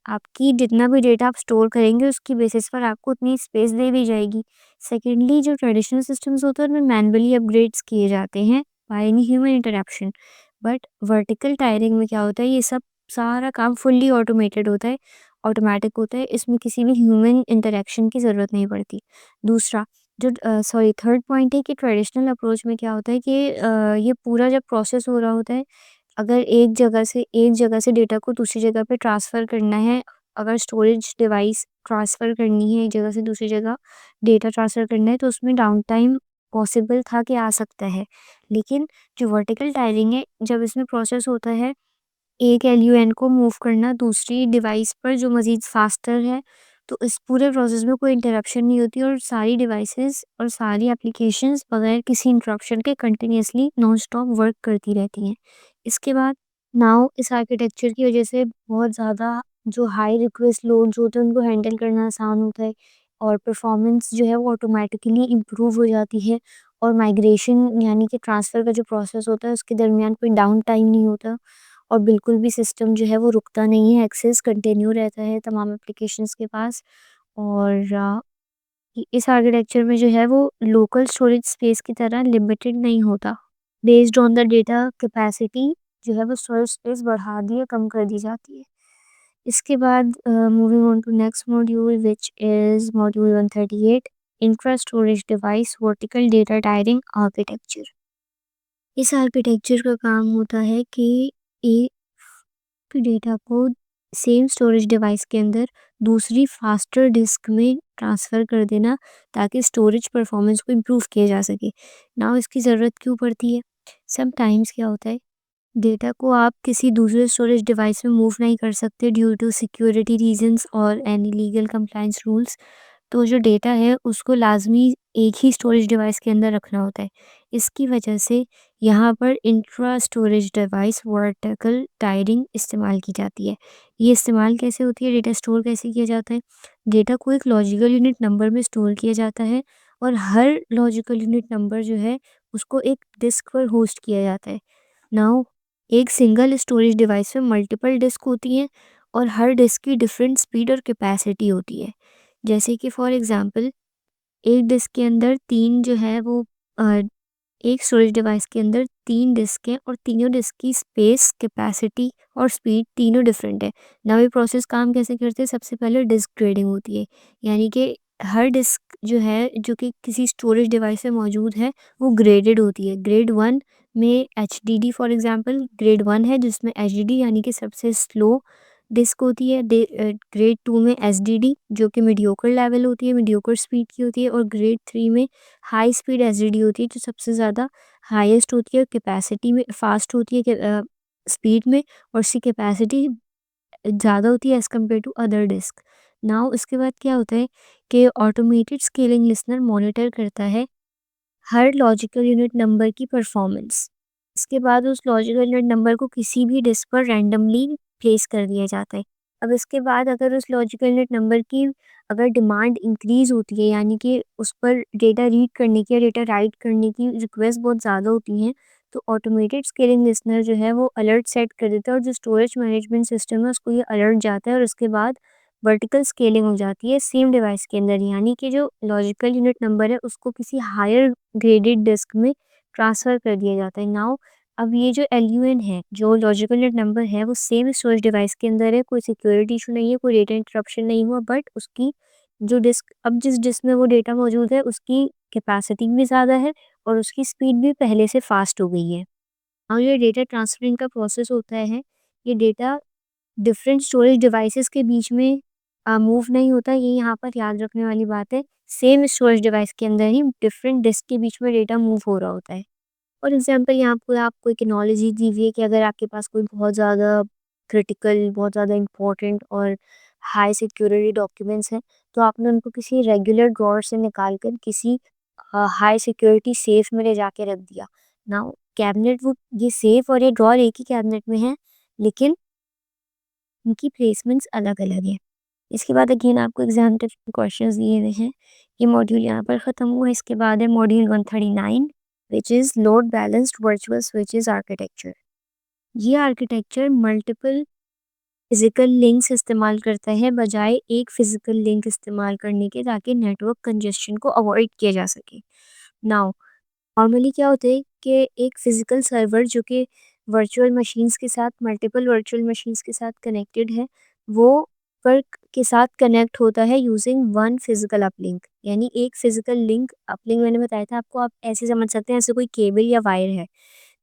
आपकी जितना भी डेटा आप स्टोर करेंगे उसकी बेसिस पर आपको उतनी स्पेस दे दी जाएगी। सेकेंडली जो ट्रेडिशनल सिस्टम्स होते हैं उनमें मैनुअली अपग्रेड्स किए जाते हैं by any human interruption, but vertical tiring में क्या होता है, ये सब सारा काम फुल्ली ऑटोमेटेड होता है, ऑटोमेटिक होता है, इसमें किसी भी ह्यूमन इंटरेक्शन की ज़रूरत नहीं पड़ती। दूसरा जो सॉरी थर्ड पॉइंट है कि ट्रेडिशनल अप्रोच में क्या होता है कि ये पूरा जब प्रोसेस हो रहा होता है, अगर एक जगह से डेटा को दूसरी जगह पे ट्रांसफ़र करना है, अगर स्टोरेज डिवाइस ट्रांसफ़र करनी है एक जगह से दूसरी जगह, डेटा ट्रांसफ़र करना है, तो उसमें डाउन टाइम पॉसिबल था कि आ सकता है। लेकिन जो वर्टिकल टायरिंग है, जब इसमें प्रोसेस होता है एक LUN को मूव करना दूसरी डिवाइस पर जो मज़ीद फास्टर है, तो इस पूरे प्रोसेस में कोई इंटरप्शन नहीं होती और सारी डिवाइसेस और सारी एप्लीकेशंस बगैर किसी इंटरप्शन के कंटिन्यूअसली नॉन स्टॉप वर्क करती रहती हैं। इसके बाद नाउ इस आर्किटेक्चर की वजह से बहुत ज़्यादा जो हाई रिक्वेस्ट लोड्स होते हैं उनको हैंडल करना आसान होता है और परफॉर्मेंस जो है वो ऑटोमेटिकली इम्प्रूव हो जाती है, और माइग्रेशन यानी कि ट्रांसफ़र का जो प्रोसेस होता है उसके दरमियान कोई डाउन टाइम नहीं होता और बिल्कुल भी सिस्टम जो है वो रुकता नहीं है, एक्सेस कंटिन्यू रहता है तमाम एप्लीकेशंस के पास। और इस आर्किटेक्चर में जो है वो लोकल स्टोरेज स्पेस की तरह लिमिटेड नहीं होता। Based on the data capacity जो है वो स्टोरेज स्पेस बढ़ा दी या कम कर दी जाती है। इसके बाद moving on to next module which is module 138, infra storage device vertical data tiering architecture. इस आर्किटेक्चर का काम होता है कि एक डेटा को सेम स्टोरेज डिवाइस के अंदर दूसरी फास्टर डिस्क में ट्रांसफ़र कर देना, ताकि स्टोरेज परफॉर्मेंस को इम्प्रूव किया जा सके। नाउ इसकी ज़रूरत क्यों पड़ती है? समटाइम्स क्या होता है, डेटा को आप किसी दूसरे स्टोरेज डिवाइस में मूव नहीं कर सकते ड्यू टू सिक्योरिटी रीजंस और एनी लीगल कंप्लायंस रूल्स, तो जो डेटा है उसको लाज़मी एक ही स्टोरेज डिवाइस के अंदर रखना होता है। इसकी वजह से यहाँ पर intra storage device vertical tiring इस्तेमाल की जाती है। ये इस्तेमाल कैसे होती है, डेटा स्टोर कैसे किया जाता है? डेटा को एक लॉजिकल यूनिट नंबर में स्टोर किया जाता है और हर लॉजिकल यूनिट नंबर जो है उसको एक डिस्क पर होस्ट किया जाता है। नाउ एक सिंगल स्टोरेज डिवाइस में मल्टीपल डिस्क होती हैं और हर डिस्क की डिफरेंट स्पीड और कैपेसिटी होती है। जैसे कि फॉर एग्जांपल एक डिस्क के अंदर 3 जो है वो अ, एक स्टोरेज डिवाइस के अंदर 3 डिस्क हैं और तीनों डिस्क की स्पेस, कैपेसिटी और स्पीड तीनों डिफरेंट है। नाउ ये प्रोसेस काम कैसे करते हैं? सबसे पहले डिस्क ग्रेडिंग होती है, यानी कि हर डिस्क जो है, जो कि किसी स्टोरेज डिवाइस में मौजूद है, वो ग्रेडेड होती है। ग्रेड 1 में एचडीडी फॉर एग्ज़ाम्पल ग्रेड 1 है, जिसमें एचडीडी यानी कि सबसे स्लो डिस्क होती है। ग्रेड 2 में एसडीडी जो कि मीडियोकर लेवल होती है, मीडियोकर स्पीड की होती है, और ग्रेड 3 में हाई स्पीड एसडीडी होती है, जो सबसे ज़्यादा हाईएस्ट होती है, और कैपेसिटी में फ़ास्ट होती है स्पीड में, और उसकी कैपेसिटी ज़्यादा होती है as compare to other disk. Now इसके बाद क्या होता है कि ऑटोमेटेड स्केलिंग लिसनर मॉनिटर करता है हर लॉजिकल यूनिट नंबर की परफॉर्मेंस। इसके बाद उस लॉजिकल यूनिट नंबर को किसी भी डिस्क पर रैंडमली प्लेस कर दिया जाता है। अब इसके बाद अगर उस लॉजिकल यूनिट नंबर की अगर डिमांड इंक्रीज़ होती है, यानी कि उस पर डेटा रीड करने की या डेटा राइट करने की रिक्वेस्ट बहुत ज़्यादा होती हैं, तो ऑटोमेटेड स्केलिंग लिसनर जो है वो अलर्ट सेट कर देता है, और जो स्टोरेज मैनेजमेंट सिस्टम है उसको ये अलर्ट जाता है, और उसके बाद वर्टिकल स्केलिंग हो जाती है सेम डिवाइस के अंदर, यानी कि जो लॉजिकल यूनिट नंबर है उसको किसी हायर ग्रेडेड डिस्क में ट्रांसफ़र कर दिया जाता है। नाउ अब ये जो एलयूएन है, जो लॉजिकल यूनिट नंबर है, वो सेम स्टोरेज डिवाइस के अंदर है, कोई सिक्योरिटी इशू नहीं है, कोई डेटा इंटरप्शन नहीं हुआ, बट उसकी जो डिस्क अब जिस डिस्क में वो डेटा मौजूद है उसकी कैपेसिटी भी ज़्यादा है, और उसकी स्पीड भी पहले से फ़ास्ट हो गई है। और ये डेटा ट्रांसफरिंग का प्रोसेस होता है, ये डेटा डिफरेंट स्टोरेज डिवाइसेस के बीच में मूव नहीं होता, ये यहाँ पर याद रखने वाली बात है। सेम स्टोरेज डिवाइस के अंदर ही डिफरेंट डिस्क के बीच में डेटा मूव हो रहा होता है। फॉर एग्जांपल यहाँ पे आपको एक एनालॉजी दी हुई है कि अगर आपके पास कोई बहुत ज़्यादा क्रिटिकल, बहुत ज़्यादा इम्पोर्टेंट और हाई सिक्योरिटी डॉक्यूमेंट्स हैं, तो आपने उनको किसी रेगुलर ड्रॉअर से निकाल कर किसी हाई सिक्योरिटी सेफ में ले जाके रख दिया। नाउ कैबिनेट वो ये सेफ और ये ड्रॉअर एक ही कैबिनेट में है, लेकिन इनकी प्लेसमेंट्स अलग-अलग हैं। इसके बाद अगेन आपको एग्ज़ाम टाइप के क्वेश्चंस दिए हुए हैं। ये मॉड्यूल यहाँ पर ख़त्म हुआ। इसके बाद है module 139 which is load balanced virtual switches architecture. ये आर्किटेक्चर मल्टीपल फिज़िकल लिंक्स इस्तेमाल करता है बजाय एक फिज़िकल लिंक इस्तेमाल करने के, ताकि नेटवर्क कंजेशन को अवॉइड किया जा सके। नाउ नॉर्मली क्या होता है कि एक फिजिकल सर्वर जो कि वर्चुअल मशीन्स के साथ मल्टीपल वर्चुअल मशीन्स के साथ कनेक्टेड है, वो वर्क के साथ कनेक्ट होता है यूजिंग वन फिजिकल अपलिंक, यानी एक फिजिकल लिंक अपलिंक मैंने बताया था आपको, आप ऐसे समझ सकते हैं ऐसे कोई केबल या वायर है।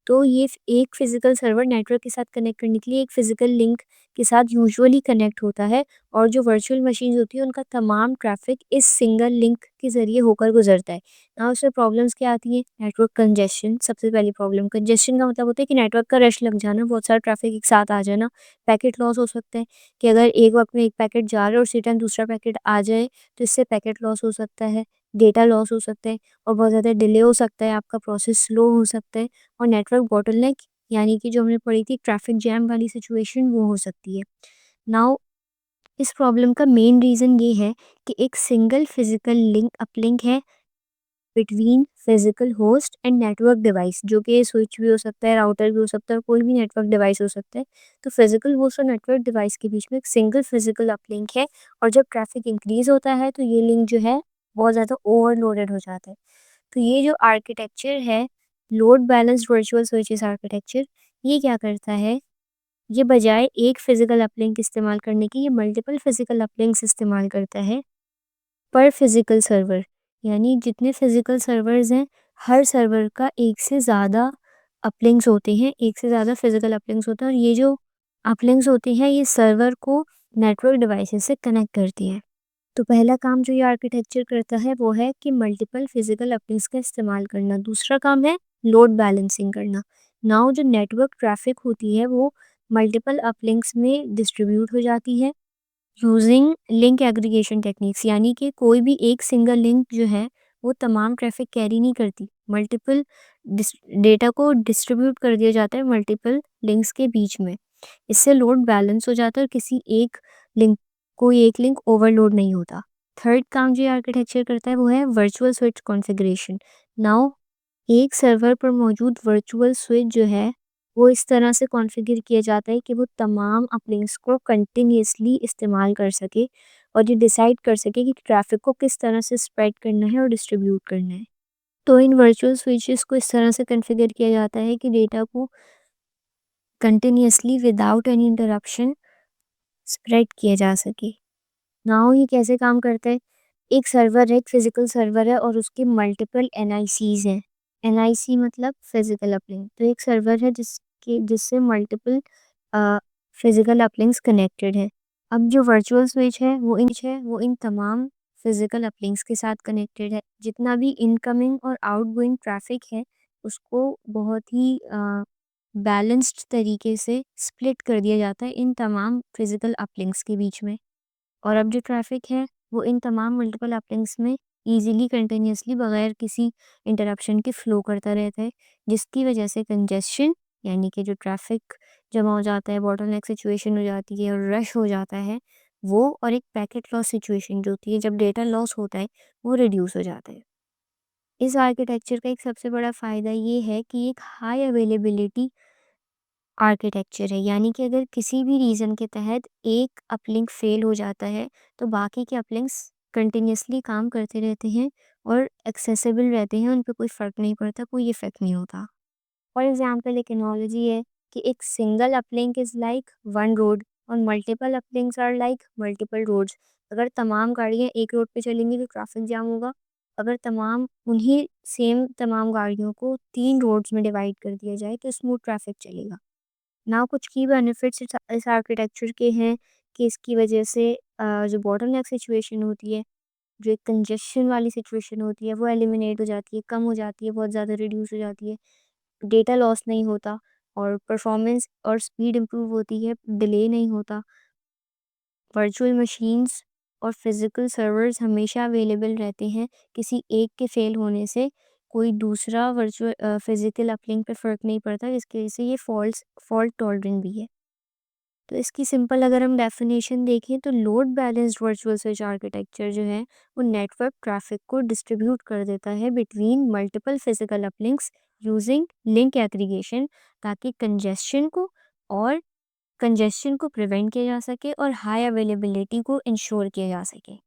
तो ये एक फिजिकल सर्वर नेटवर्क के साथ कनेक्ट करने के लिए एक फिजिकल लिंक के साथ यूजुअली कनेक्ट होता है, और जो वर्चुअल मशीन्स होती है उनका तमाम ट्रैफिक इस सिंगल लिंक के ज़रिए होकर गुजरता है। ना उसमें प्रॉब्लम्स क्या आती हैं? नेटवर्क कंजेशन सबसे पहली प्रॉब्लम। कंजेशन का मतलब होता है कि नेटवर्क का रश लग जाना, बहुत सारा ट्रैफिक एक साथ आ जाना। पैकेट लॉस हो सकता है कि अगर एक वक्त में एक पैकेट जा रहा है और उसी टाइम दूसरा पैकेट आ जाए, तो इससे पैकेट लॉस हो सकता है, डेटा लॉस हो सकता है, और बहुत ज़्यादा डिले हो सकता है, आपका प्रोसेस स्लो हो सकता है, और नेटवर्क बॉटलनेक यानी कि जो हमने पढ़ी थी ट्रैफिक जैम वाली सिचुएशन, वो हो सकती है। नाउ इस प्रॉब्लम का मेन रीज़न ये है कि एक सिंगल फिजिकल लिंक अपलिंक है between physical host and network device, जो कि स्विच भी हो सकता है, राउटर भी हो सकता है, कोई भी नेटवर्क डिवाइस हो सकता है। तो फिजिकल होस्ट और नेटवर्क डिवाइस के बीच में एक सिंगल फिजिकल अपलिंक है, और जब ट्रैफिक इंक्रीज होता है तो ये लिंक जो है बहुत ज़्यादा ओवरलोडेड हो जाता है। तो ये जो आर्किटेक्चर है, load balanced virtual switches architecture, ये क्या करता है, ये बजाय एक फिजिकल अपलिंक इस्तेमाल करने की ये मल्टीपल फिजिकल अपलिंक्स इस्तेमाल करता है पर फिजिकल सर्वर, यानी जितने फिजिकल सर्वर्स हैं, हर सर्वर का एक से ज़्यादा अपलिंक्स होते हैं, एक से ज़्यादा फिजिकल अपलिंक्स होते हैं, और ये जो अपलिंक्स होते हैं ये सर्वर को नेटवर्क डिवाइसेस से कनेक्ट करती हैं। तो पहला काम जो ये आर्किटेक्चर करता है वो है कि मल्टीपल फिजिकल अपलिंक्स का इस्तेमाल करना। दूसरा काम है लोड बैलेंसिंग करना। नाउ जो नेटवर्क ट्रैफिक होती है वो मल्टीपल अपलिंक्स में डिस्ट्रीब्यूट हो जाती है यूजिंग लिंक एग्रीगेशन टेक्निक्स, यानी कि कोई भी एक सिंगल लिंक जो है वो तमाम ट्रैफिक कैरी नहीं करती, मल्टीपल डेटा को डिस्ट्रीब्यूट कर दिया जाता है मल्टीपल लिंक्स के बीच में। इससे लोड बैलेंस हो जाता है और किसी एक लिंक कोई एक लिंक ओवरलोड नहीं होता। थर्ड काम जो ये आर्किटेक्चर करता है वो है वर्चुअल स्विच कॉन्फ़िगरेशन। नाउ एक सर्वर पर मौजूद वर्चुअल स्विच जो है वो इस तरह से कॉन्फ़िगर किया जाता है कि वो तमाम अपलिंक्स को कंटिन्यूअसली इस्तेमाल कर सके, और ये डिसाइड कर सके कि ट्रैफिक को किस तरह से स्प्रेड करना है और डिस्ट्रीब्यूट करना है। तो इन वर्चुअल स्विचेस को इस तरह से कॉन्फ़िगर किया जाता है कि डेटा को continuously without any interruption spread किया जा सके। नाउ ये कैसे काम करता है? एक सर्वर है, एक फिजिकल सर्वर है और उसके मल्टीपल एनआईसीज हैं। एनआईसी मतलब फिजिकल अपलिंक। तो एक सर्वर है जिससे मल्टीपल फिजिकल अपलिंक्स कनेक्टेड है। अब जो वर्चुअल स्विच है वो इन तमाम फिजिकल अपलिंक्स के साथ कनेक्टेड है। जितना भी इनकमिंग और आउटगोइंग ट्रैफिक है उसको बहुत ही बैलेंस्ड तरीके से स्प्लिट कर दिया जाता है इन तमाम फिजिकल अपलिंक्स के बीच में। और अब जो ट्रैफ़िक है, वो इन तमाम मल्टीपल अपलिंक्स में ईज़िली कंटीन्यूअसली बगैर किसी इंटरप्शन के फ़्लो करता रहता है, जिसकी वजह से कंजेशन यानी कि जो ट्रैफ़िक जमा हो जाता है, बॉटलनेक सिचुएशन हो जाती है और रश हो जाता है, वो और एक पैकेट लॉस सिचुएशन जो होती है, जब डेटा लॉस होता है, वो रिड्यूस हो जाता है। इस आर्किटेक्चर का एक सबसे बड़ा फ़ायदा ये है कि एक हाई अवेलेबिलिटी आर्किटेक्चर है, यानी कि अगर किसी भी रीज़न के तहत एक अपलिंक फ़ेल हो जाता है, तो बाकी के अपलिंक्स कंटिन्यूअसली काम करते रहते हैं और एक्सेसिबल रहते हैं, उन पे कोई फ़र्क नहीं पड़ता, कोई इफ़ेक्ट नहीं होता। फॉर एग्ज़ाम्पल एक एनालॉजी है कि एक single uplink is like one road और multiple uplinks are like multiple roads. अगर तमाम गाड़ियाँ एक रोड पे चलेंगी तो ट्रैफिक जाम होगा। अगर तमाम गाड़ियों को 3 रोड्स में डिवाइड कर दिया जाए तो स्मूथ ट्रैफिक चलेगा। ना कुछ की बेनिफिट्स इस आर्किटेक्चर के हैं कि इसकी वजह से जो बॉटलनेक सिचुएशन होती है, जो एक कंजेशन वाली सिचुएशन होती है, वो एलिमिनेट हो जाती है, कम हो जाती है, बहुत ज़्यादा रिड्यूस हो जाती है। डेटा लॉस नहीं होता और परफॉर्मेंस और स्पीड इम्प्रूव होती है, डिले नहीं होता। वर्चुअल मशीन्स और फिज़िकल सर्वर्स हमेशा अवेलेबल रहते हैं। किसी एक के फेल होने से कोई दूसरा फिज़िकल अपलिंक पे फ़र्क नहीं पड़ता, जिसकी वजह से ये फ़ॉल्ट टॉलरेंट भी है। तो इसकी सिंपल अगर हम डेफिनेशन देखें तो load balanced virtual switch architecture जो है वो नेटवर्क ट्रैफिक को डिस्ट्रीब्यूट कर देता है between multiple physical uplinks using link aggregation, ताकि और कंजेशन को प्रिवेंट किया जा सके और हाई अवेलेबिलिटी को इंश्योर किया जा सके।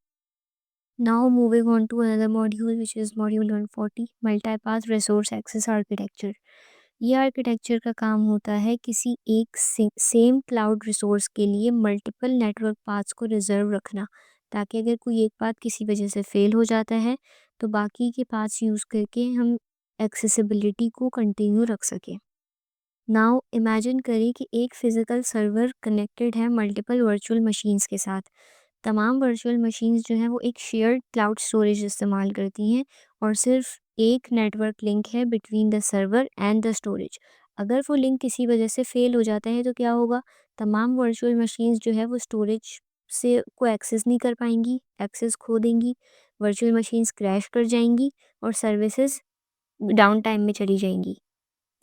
Now moving on to another module which is module 140 multipath resource access architecture। ये आर्किटेक्चर का काम होता है किसी एक सेम क्लाउड रिसोर्स के लिए मल्टीपल नेटवर्क पाथ्स को रिजर्व रखना, ताकि अगर कोई एक पाथ किसी वजह से फेल हो जाता है तो बाकी के पाथ्स यूज़ करके हम एक्सेसिबिलिटी को कंटिन्यू रख सकें। नाउ इमेजिन करें कि एक फिजिकल सर्वर कनेक्टेड है मल्टीपल वर्चुअल मशीन्स के साथ। तमाम वर्चुअल मशीन्स जो हैं वो एक शेयर्ड क्लाउड स्टोरेज इस्तेमाल करती हैं और सिर्फ एक नेटवर्क लिंक है between the server and the storage. अगर वो लिंक किसी वजह से फेल हो जाता है तो क्या होगा? तमाम वर्चुअल मशीन्स जो है वो स्टोरेज से को एक्सेस नहीं कर पाएंगी, एक्सेस खो देंगी, वर्चुअल मशीन्स क्रैश कर जाएंगी और सर्विसेज डाउन टाइम में चली जाएंगी।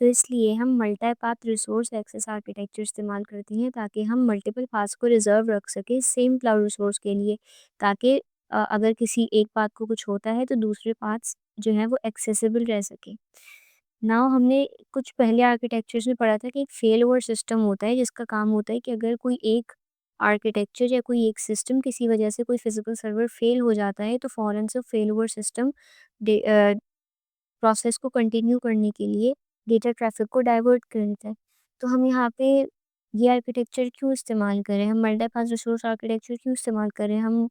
तो इसलिए हम multi path resource access architecture इस्तेमाल करती हैं, ताकि हम मल्टीपल पाथ्स को रिजर्व रख सकें सेम क्लाउड रिसोर्स के लिए, ताकि अगर किसी एक पाथ को कुछ होता है तो दूसरे पाथ्स जो हैं वो एक्सेसिबल रह सकें। नाउ हमने कुछ पहले आर्किटेक्चर्स में पढ़ा था कि एक फेल ओवर सिस्टम होता है जिसका काम होता है कि अगर कोई एक आर्किटेक्चर या कोई एक सिस्टम किसी वजह से कोई फिजिकल सर्वर फेल हो जाता है तो फ़ौरन से फेल ओवर सिस्टम प्रोसेस को कंटिन्यू करने के लिए डेटा ट्रैफ़िक को डाइवर्ट कर देता है। तो हम यहाँ पे ये आर्किटेक्चर क्यों इस्तेमाल करें? हम मल्टी पाथ रिसोर्स आर्किटेक्चर क्यों इस्तेमाल करें? हम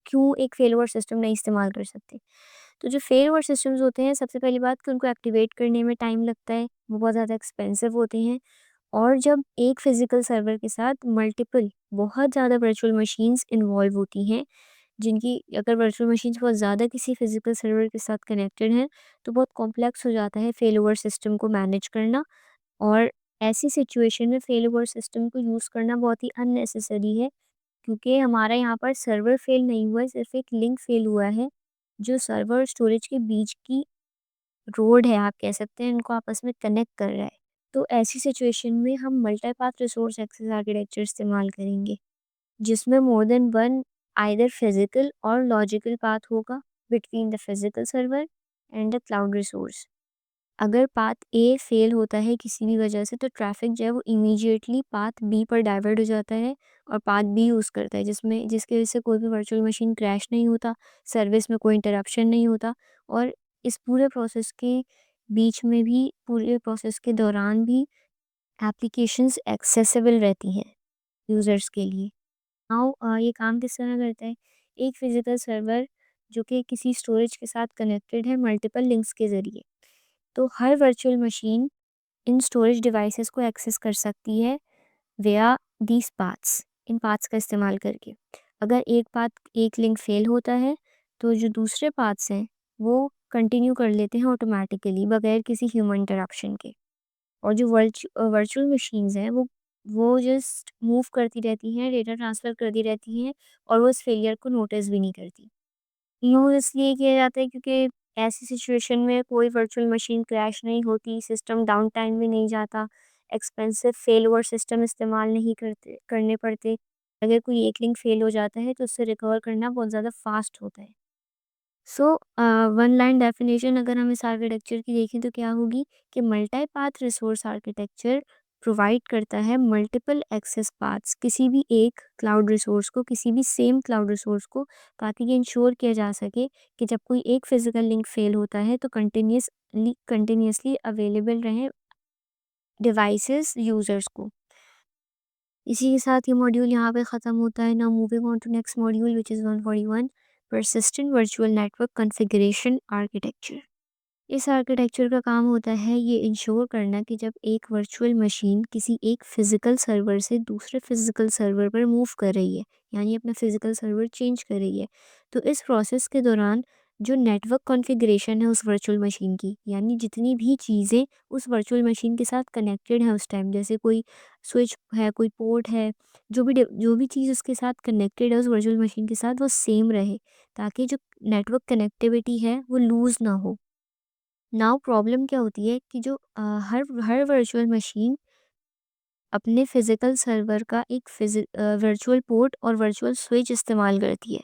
क्यों एक फेलओवर सिस्टम नहीं इस्तेमाल कर सकते? तो जो फेलओवर सिस्टम्स होते हैं, सबसे पहली बात कि उनको एक्टिवेट करने में टाइम लगता है, वो बहुत ज़्यादा एक्सपेंसिव होते हैं। और जब एक फिज़िकल सर्वर के साथ मल्टीपल बहुत ज़्यादा वर्चुअल मशीन्स इन्वॉल्व होती हैं, जिनकी अगर वर्चुअल मशीन्स बहुत ज़्यादा किसी फिजिकल सर्वर के साथ कनेक्टेड हैं, तो बहुत कॉम्प्लेक्स हो जाता है फेल ओवर सिस्टम को मैनेज करना। और ऐसी सिचुएशन में फेल ओवर सिस्टम को यूज़ करना बहुत ही अननेसेसरी है, क्योंकि हमारा यहाँ पर सर्वर फेल नहीं हुआ है, सिर्फ एक लिंक फेल हुआ है, जो सर्वर और स्टोरेज के बीच की रोड है, आप कह सकते हैं, इनको आपस में कनेक्ट कर रहा है। तो ऐसी सिचुएशन में हम multi path resource access architecture इस्तेमाल करेंगे, जिसमें more than one either physical और लॉजिकल पाथ होगा between the physical server and the cloud resource. अगर पाथ ए फेल होता है किसी भी वजह से तो ट्रैफिक जो है वो इमीडिएटली पाथ बी पर डाइवर्ट हो जाता है और पाथ बी यूज़ करता है, जिसकी वजह से कोई भी वर्चुअल मशीन क्रैश नहीं होता, सर्विस में कोई इंटरप्शन नहीं होता और इस पूरे प्रोसेस के दौरान भी एप्लीकेशंस एक्सेसिबल रहती हैं यूज़र्स के लिए। ये काम किस तरह करता है? एक फिजिकल सर्वर जो कि किसी स्टोरेज के साथ कनेक्टेड है मल्टीपल लिंक्स के ज़रिए। तो हर वर्चुअल मशीन इन स्टोरेज डिवाइसेस को एक्सेस कर सकती है विया दीस पाथ्स, इन पाथ्स का इस्तेमाल करके। अगर एक लिंक फेल होता है तो जो दूसरे पाथ्स हैं वो कंटिन्यू कर लेते हैं ऑटोमेटिकली बगैर किसी ह्यूमन इंटरप्शन के। और जो वर्चुअल मशीन्स हैं वो जस्ट मूव करती रहती हैं, डेटा ट्रांसफ़र करती रहती हैं और वो इस फेलियर को नोटिस भी नहीं करती। यूँ इसलिए किया जाता है क्योंकि ऐसी सिचुएशन में कोई वर्चुअल मशीन क्रैश नहीं होती, सिस्टम डाउन टाइम में नहीं जाता, एक्सपेंसिव फेलओवर सिस्टम इस्तेमाल नहीं करने पड़ते। अगर कोई एक लिंक फेल हो जाता है तो उससे रिकवर करना बहुत ज़्यादा फ़ास्ट होता है। सो वन लाइन डेफिनेशन अगर हम इस आर्किटेक्चर की देखें तो क्या होगी कि multi path resource architecture provide करता है मल्टीपल एक्सेस पाथ्स किसी भी एक क्लाउड रिसोर्स को, किसी भी सेम क्लाउड रिसोर्स को, ताकि ये इंश्योर किया जा सके कि जब कोई एक फिजिकल लिंक फेल होता है तो कंटिन्यूसली अवेलेबल रहे डिवाइसेस यूजर्स को। इसी के साथ ये मॉड्यूल यहाँ पे ख़त्म होता है। Now moving on to next module which is 141 persistent virtual network configuration architecture। इस आर्किटेक्चर का काम होता है ये इंश्योर करना कि जब एक वर्चुअल मशीन किसी एक फिजिकल सर्वर से दूसरे फिजिकल सर्वर पर मूव कर रही है, यानी अपना फिजिकल सर्वर चेंज कर रही है, तो इस प्रोसेस के दौरान जो नेटवर्क कॉन्फ़िगरेशन है उस वर्चुअल मशीन की, यानी जितनी भी चीज़ें उस वर्चुअल मशीन के साथ कनेक्टेड हैं उस टाइम, जैसे कोई स्विच है, कोई पोर्ट है, जो भी चीज़ उसके साथ कनेक्टेड है उस वर्चुअल मशीन के साथ वो सेम रहे, ताकि जो नेटवर्क कनेक्टिविटी है वो लूज़ ना हो। नाउ प्रॉब्लम क्या होती है कि जो हर हर वर्चुअल मशीन अपने फिजिकल सर्वर का एक वर्चुअल पोर्ट और वर्चुअल स्विच इस्तेमाल करती है।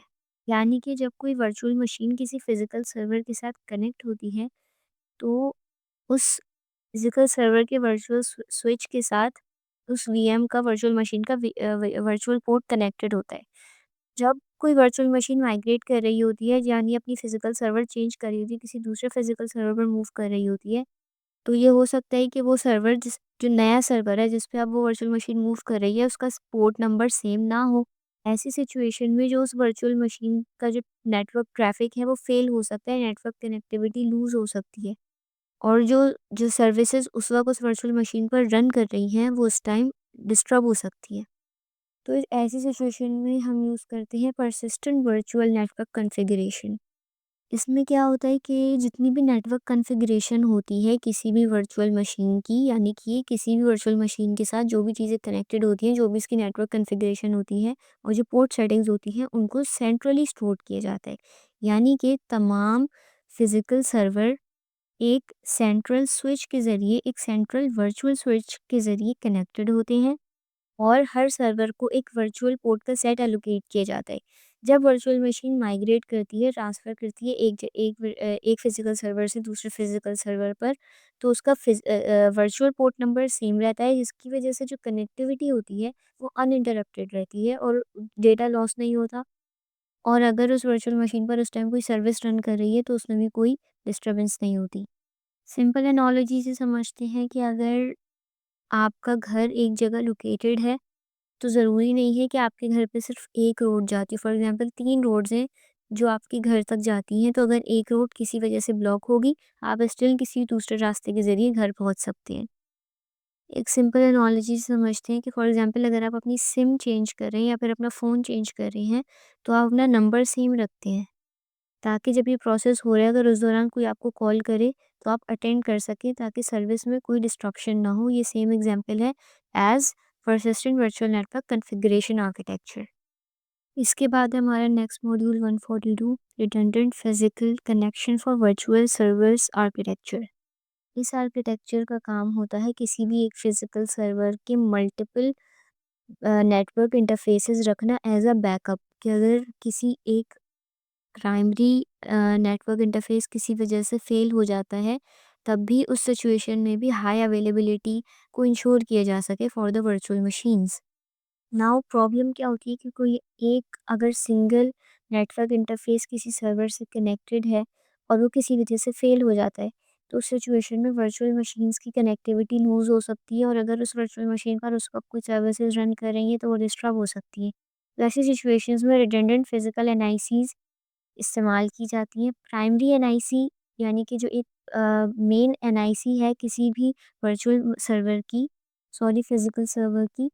यानी कि जब कोई वर्चुअल मशीन किसी फिजिकल सर्वर के साथ कनेक्ट होती है तो उस फिजिकल सर्वर के वर्चुअल स्विच के साथ उस वीएम का वर्चुअल मशीन का वर्चुअल पोर्ट कनेक्टेड होता है। जब कोई वर्चुअल मशीन माइग्रेट कर रही होती है, यानी अपनी फिजिकल सर्वर चेंज कर रही होती है, किसी दूसरे फिजिकल सर्वर पर मूव कर रही होती है, तो ये हो सकता है कि वो सर्वर जो नया सर्वर है जिस पे अब वो वर्चुअल मशीन मूव कर रही है उसका पोर्ट नंबर सेम ना हो। ऐसी सिचुएशन में जो उस वर्चुअल मशीन का जो नेटवर्क ट्रैफिक है वो फेल हो सकता है, नेटवर्क कनेक्टिविटी लूज़ हो सकती है और जो जो सर्विसेज उस वक़्त उस वर्चुअल मशीन पर रन कर रही हैं वो उस टाइम डिस्टर्ब हो सकती है। तो ऐसी सिचुएशन में हम यूज़ करते हैं परसिस्टेंट वर्चुअल नेटवर्क कॉन्फ़िगरेशन। इसमें क्या होता है कि जितनी भी नेटवर्क कॉन्फ़िगरेशन होती है किसी भी वर्चुअल मशीन की, यानी कि किसी भी वर्चुअल मशीन के साथ जो भी चीज़ें कनेक्टेड होती हैं, जो भी इसकी नेटवर्क कॉन्फ़िगरेशन होती है और जो पोर्ट सेटिंग्स होती हैं, उनको सेंट्रली स्टोर किया जाता है। यानी कि तमाम फिज़िकल सर्वर एक सेंट्रल स्विच के ज़रिए, एक सेंट्रल वर्चुअल स्विच के ज़रिए कनेक्टेड होते हैं और हर सर्वर को एक वर्चुअल पोर्ट का सेट एलोकेट किया जाता है। जब वर्चुअल मशीन माइग्रेट करती है, ट्रांसफ़र करती है एक फ़िज़िकल सर्वर से दूसरे फ़िज़िकल सर्वर पर, तो उसका वर्चुअल पोर्ट नंबर सेम रहता है, जिसकी वजह से जो कनेक्टिविटी होती है, वो अनइंटरप्टेड रहती है और डेटा लॉस नहीं होता। और अगर उस वर्चुअल मशीन पर उस टाइम कोई सर्विस रन कर रही है, तो उसमें भी कोई डिस्टर्बेंस नहीं होती। सिंपल एनालॉजी से समझते हैं कि अगर आपका घर एक जगह लोकेटेड है तो ज़रूरी नहीं है कि आपके घर पे सिर्फ़ एक रोड जाती है। फॉर एग्ज़ाम्पल 3 रोड्स हैं जो आपके घर तक जाती हैं, तो अगर एक रोड किसी वजह से ब्लॉक होगी, आप स्टिल किसी दूसरे रास्ते के ज़रिए घर पहुँच सकते हैं। एक सिंपल एनालॉजी से समझते हैं कि फॉर एग्ज़ाम्पल अगर आप अपनी सिम चेंज कर रहे हैं या फिर अपना फ़ोन चेंज कर रहे हैं, तो आप अपना नंबर सेम रखते हैं, ताकि जब ये प्रोसेस हो रहा है अगर उस दौरान कोई आपको कॉल करे, तो आप अटेंड कर सकें ताकि सर्विस में कोई डिस्ट्रप्शन ना हो। ये सेम एग्ज़ाम्पल है as persistent virtual network configuration architecture। इसके बाद है हमारा next module 142 redundant physical connection for virtual servers architecture. इस आर्किटेक्चर का काम होता है किसी भी एक फिजिकल सर्वर के मल्टीपल नेटवर्क इंटरफेसेस रखना एज अ बैकअप, कि अगर किसी एक प्राइमरी नेटवर्क इंटरफेस किसी वजह से फेल हो जाता है, तब भी उस सिचुएशन में भी हाई अवेलेबिलिटी को इंश्योर किया जा सके for the virtual machines. Now problem क्या होती है कि कोई एक अगर सिंगल नेटवर्क इंटरफेस किसी सर्वर से कनेक्टेड है और वो किसी वजह से फेल हो जाता है, तो उस सिचुएशन में वर्चुअल मशीन्स की कनेक्टिविटी लूज़ हो सकती है और अगर उस वर्चुअल मशीन पर उस वक्त कोई सर्विसेज रन कर रही है तो वो डिस्टर्ब हो सकती है। वैसी सिचुएशंस में रिडंडेंट फिजिकल एनालिसिस इस्तेमाल की जाती हैं। प्राइमरी एनआईसी यानी कि जो एक मेन एनआईसी है किसी भी वर्चुअल सर्वर की, सॉरी फिज़िकल सर्वर की,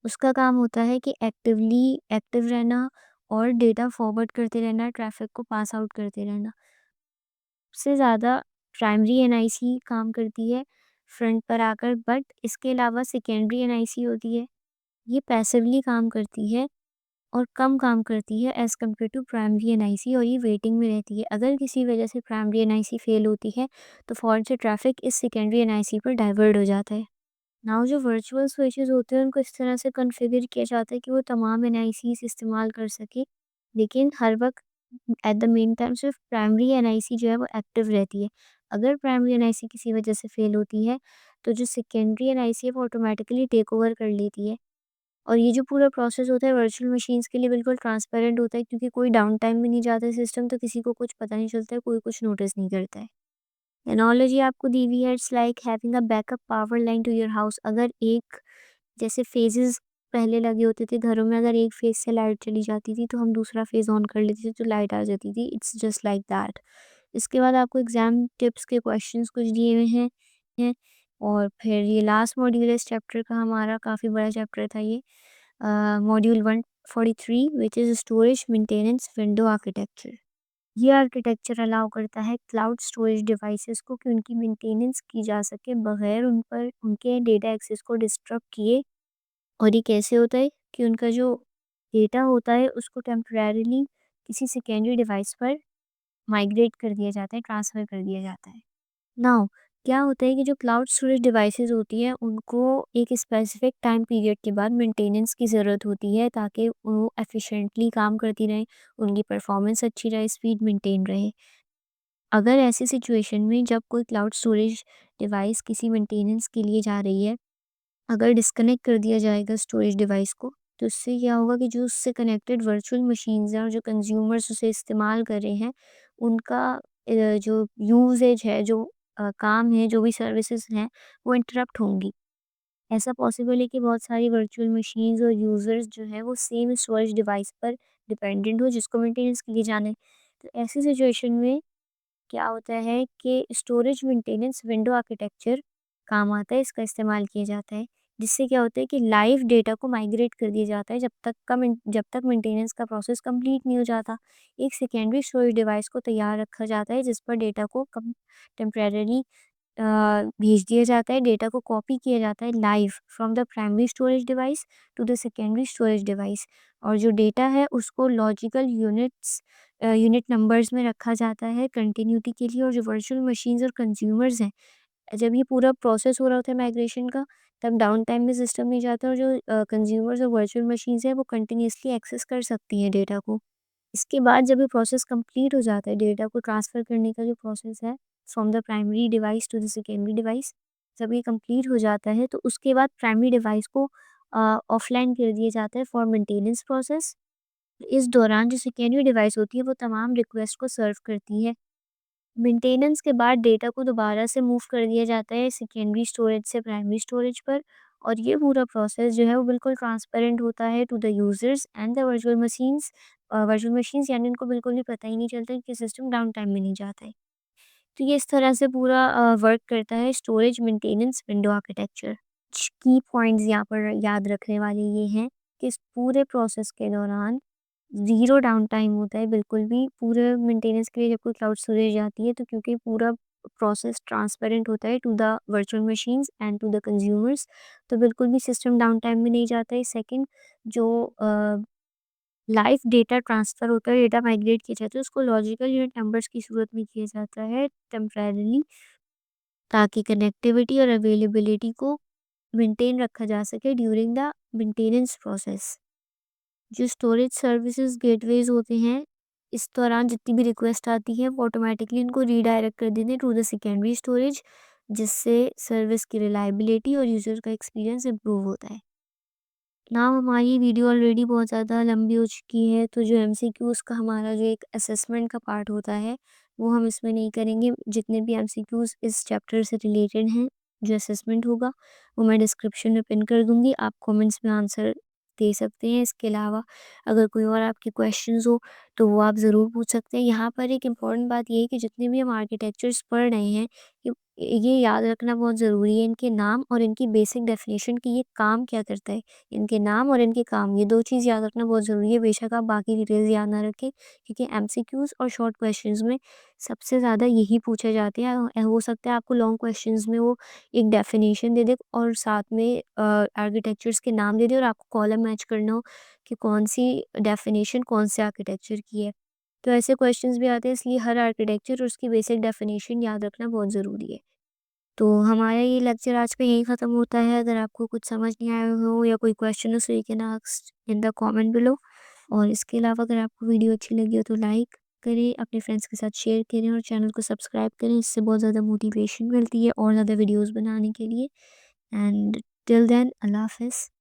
उसका काम होता है कि एक्टिव रहना और डेटा फॉरवर्ड करते रहना, ट्रैफ़िक को पास आउट करते रहना। सबसे ज़्यादा प्राइमरी एनआईसी काम करती है फ्रंट पर आकर, बट इसके अलावा सेकेंडरी एनआईसी होती है, ये पैसिवली काम करती है और कम काम करती है as compare to primary NIC, और ये वेटिंग में रहती है। अगर किसी वजह से प्राइमरी एनआईसी फ़ेल होती है, तो फ़ौरन से ट्रैफ़िक इस सेकेंडरी एनआईसी पर डाइवर्ट हो जाता है। नाउ जो वर्चुअल स्विचेस होते हैं उनको इस तरह से कॉन्फ़िगर किया जाता है कि वो तमाम एनआईसीज़ इस्तेमाल कर सके, लेकिन हर वक़्त एट द मेन टाइम सिर्फ़ प्राइमरी एनआईसी जो है वो एक्टिव रहती है। अगर प्राइमरी एनआईसी किसी वजह से फ़ेल होती है, तो जो सेकेंडरी एनआईसी है वो ऑटोमैटिकली टेक ओवर कर लेती है। और ये जो पूरा प्रोसेस होता है वर्चुअल मशीन्स के लिए बिल्कुल ट्रांसपेरेंट होता है, क्योंकि कोई डाउन टाइम भी नहीं जाता है सिस्टम, तो किसी को कुछ पता नहीं चलता है, कोई कुछ नोटिस नहीं करता है। एनालॉजी आपको दी हुई है, it's like having a backup power line to your house. अगर एक जैसे फेजेस पहले लगे होते थे घरों में, अगर एक फेज से लाइट चली जाती थी तो हम दूसरा फेज ऑन कर लेते थे तो लाइट आ जाती थी। It's just like that. इसके बाद आपको एग्जाम टिप्स के क्वेश्चंस कुछ दिए हुए हैं और फिर ये लास्ट मॉड्यूल है इस चैप्टर का, हमारा काफ़ी बड़ा चैप्टर था ये। Module 143 which is storage maintenance window architecture. ये आर्किटेक्चर अलाउ करता है क्लाउड स्टोरेज डिवाइसेस को कि उनकी मेंटेनेंस की जा सके बगैर उन पर उनके डेटा एक्सेस को डिस्टर्ब किए। और ये कैसे होता है कि उनका जो डेटा होता है उसको टेम्परेरीली किसी सेकेंडरी डिवाइस पर माइग्रेट कर दिया जाता है, ट्रांसफ़र कर दिया जाता है। नाउ क्या होता है कि जो क्लाउड स्टोरेज डिवाइसेस होती हैं उनको एक स्पेसिफिक टाइम पीरियड के बाद मेंटेनेंस की ज़रूरत होती है, ताकि वो एफिशिएंटली काम करती रहें, उनकी परफॉर्मेंस अच्छी रहे, स्पीड मेंटेन रहे। अगर ऐसी सिचुएशन में जब कोई क्लाउड स्टोरेज डिवाइस किसी मेंटेनेंस के लिए जा रही है, अगर डिस्कनेक्ट कर दिया जाएगा स्टोरेज डिवाइस को, तो इससे क्या होगा कि जो उससे कनेक्टेड वर्चुअल मशीन्स हैं और जो कंज्यूमर्स उसे इस्तेमाल कर रहे हैं, उनका जो यूसेज है, जो काम है, जो भी सर्विसेज हैं, वो इंटरप्ट होंगी। ऐसा पॉसिबल है कि बहुत सारी वर्चुअल मशीन्स और यूज़र्स जो हैं वो सेम स्टोरेज डिवाइस पर डिपेंडेंट हो जिसको मेंटेनेंस के लिए जाना है। तो ऐसी सिचुएशन में क्या होता है कि स्टोरेज मेंटेनेंस विंडो आर्किटेक्चर काम आता है, इसका इस्तेमाल किया जाता है। जिससे क्या होता है कि लाइव डेटा को माइग्रेट कर दिया जाता है जब तक मेंटेनेंस का प्रोसेस कंप्लीट नहीं हो जाता। एक सेकेंडरी स्टोरेज डिवाइस को तैयार रखा जाता है जिस पर डेटा को कम टेम्परेरी भेज दिया जाता है, डेटा को कॉपी किया जाता है live from the primary storage device to the secondary storage device. और जो डेटा है उसको लॉजिकल यूनिट नंबर्स में रखा जाता है कंटिन्यूटी के लिए। और जो वर्चुअल मशीन्स और कंज्यूमर्स हैं, जब ये पूरा प्रोसेस हो रहा होता है माइग्रेशन का, तब डाउन टाइम में सिस्टम नहीं जाता और जो कंज्यूमर्स और वर्चुअल मशीन्स हैं वो कंटिन्यूअसली एक्सेस कर सकती हैं डेटा को। इसके बाद जब ये प्रोसेस कंप्लीट हो जाता है, डेटा को ट्रांसफ़र करने का जो प्रोसेस है from the primary device to the secondary device, जब ये कंप्लीट हो जाता है तो उसके बाद प्राइमरी डिवाइस को ऑफलाइन कर दिया जाता है फॉर मेंटेनेंस प्रोसेस। इस दौरान जो सेकेंडरी डिवाइस होती है वो तमाम रिक्वेस्ट को सर्व करती है। मेंटेनेंस के बाद डेटा को दोबारा से मूव कर दिया जाता है सेकेंडरी स्टोरेज से प्राइमरी स्टोरेज पर। और ये पूरा प्रोसेस जो है वो बिल्कुल ट्रांसपेरेंट होता है to the users and the virtual machines, यानी उनको बिल्कुल भी पता ही नहीं चलता कि सिस्टम डाउन टाइम में नहीं जाता है। तो ये इस तरह से पूरा वर्क करता है स्टोरेज मेंटेनेंस विंडो आर्किटेक्चर। कुछ की पॉइंट्स यहाँ पर याद रखने वाले ये हैं कि इस पूरे प्रोसेस के दौरान ज़ीरो डाउन टाइम होता है बिल्कुल भी। पूरे मेंटेनेंस के लिए जब कोई क्लाउड स्टोरेज आती है तो क्योंकि पूरा प्रोसेस ट्रांसपेरेंट होता है to the virtual machines and to the consumers, तो बिल्कुल भी सिस्टम डाउन टाइम में नहीं जाता है। सेकंड, जो लाइव डेटा ट्रांसफ़र होता है, डेटा माइग्रेट किया जाता है, उसको लॉजिकल यूनिट नंबर्स की सूरत में किया जाता है टेम्परेरीली, ताकि कनेक्टिविटी और अवेलेबिलिटी को मेंटेन रखा जा सके ड्यूरिंग द मेंटेनेंस प्रोसेस। जो स्टोरेज सर्विसेज गेटवेज़ होते हैं, इस दौरान जितनी भी रिक्वेस्ट आती है वो ऑटोमैटिकली इनको रीडायरेक्ट कर देते हैं टू द सेकेंडरी स्टोरेज, जिससे सर्विस की रिलायबिलिटी और यूज़र का एक्सपीरियंस इम्प्रूव होता है। नाउ हमारी वीडियो ऑलरेडी बहुत ज़्यादा लंबी हो चुकी है, तो जो एमसीक्यूज़ का हमारा जो एक असेसमेंट का पार्ट होता है, वो हम इसमें नहीं करेंगे। जितने भी एमसीक्यूज़ इस चैप्टर से रिलेटेड हैं, जो असेसमेंट होगा, वो मैं डिस्क्रिप्शन में पिन कर दूँगी। आप कमेंट्स में आंसर दे सकते हैं। इसके अलावा अगर कोई और आपके क्वेश्चंस हो, तो वो आप ज़रूर पूछ सकते हैं। यहाँ पर एक इम्पॉर्टेंट बात ये है कि जितने भी हम आर्किटेक्चर्स पढ़ रहे हैं, कि ये याद रखना बहुत ज़रूरी है, इनके नाम और इनकी बेसिक डेफ़िनेशन कि ये काम क्या करता है। इनके नाम और इनके काम, ये 2 चीज़ याद रखना बहुत ज़रूरी है। बेशक आप बाकी डिटेल्स याद ना रखें, क्योंकि एमसीक्यूज़ और शॉर्ट क्वेश्चंस में सबसे ज़्यादा यही पूछे जाते हैं। हो सकता है आपको लॉन्ग क्वेश्चंस में वो एक डेफ़िनेशन दे दे और साथ में आर्किटेक्चर्स के नाम दे दे और आपको कॉलम मैच करना हो कि कौन-सी डेफ़िनेशन कौन से आर्किटेक्चर की है। तो ऐसे क्वेश्चंस भी आते हैं, इसलिए हर आर्किटेक्चर और उसकी बेसिक डेफ़िनेशन याद रखना बहुत ज़रूरी है। तो हमारा ये लेक्चर आज का यहीं ख़त्म होता है। अगर आपको कुछ समझ नहीं आया हो या कोई क्वेश्चन हो so you can ask in the comment below. और इसके अलावा अगर आपको वीडियो अच्छी लगी हो तो लाइक करें, अपने फ्रेंड्स के साथ शेयर करें और चैनल को सब्सक्राइब करें। इससे बहुत ज़्यादा मोटिवेशन मिलती है और ज़्यादा वीडियोज़ बनाने के लिए। एंड टिल देन अल्लाह हाफ़िज़।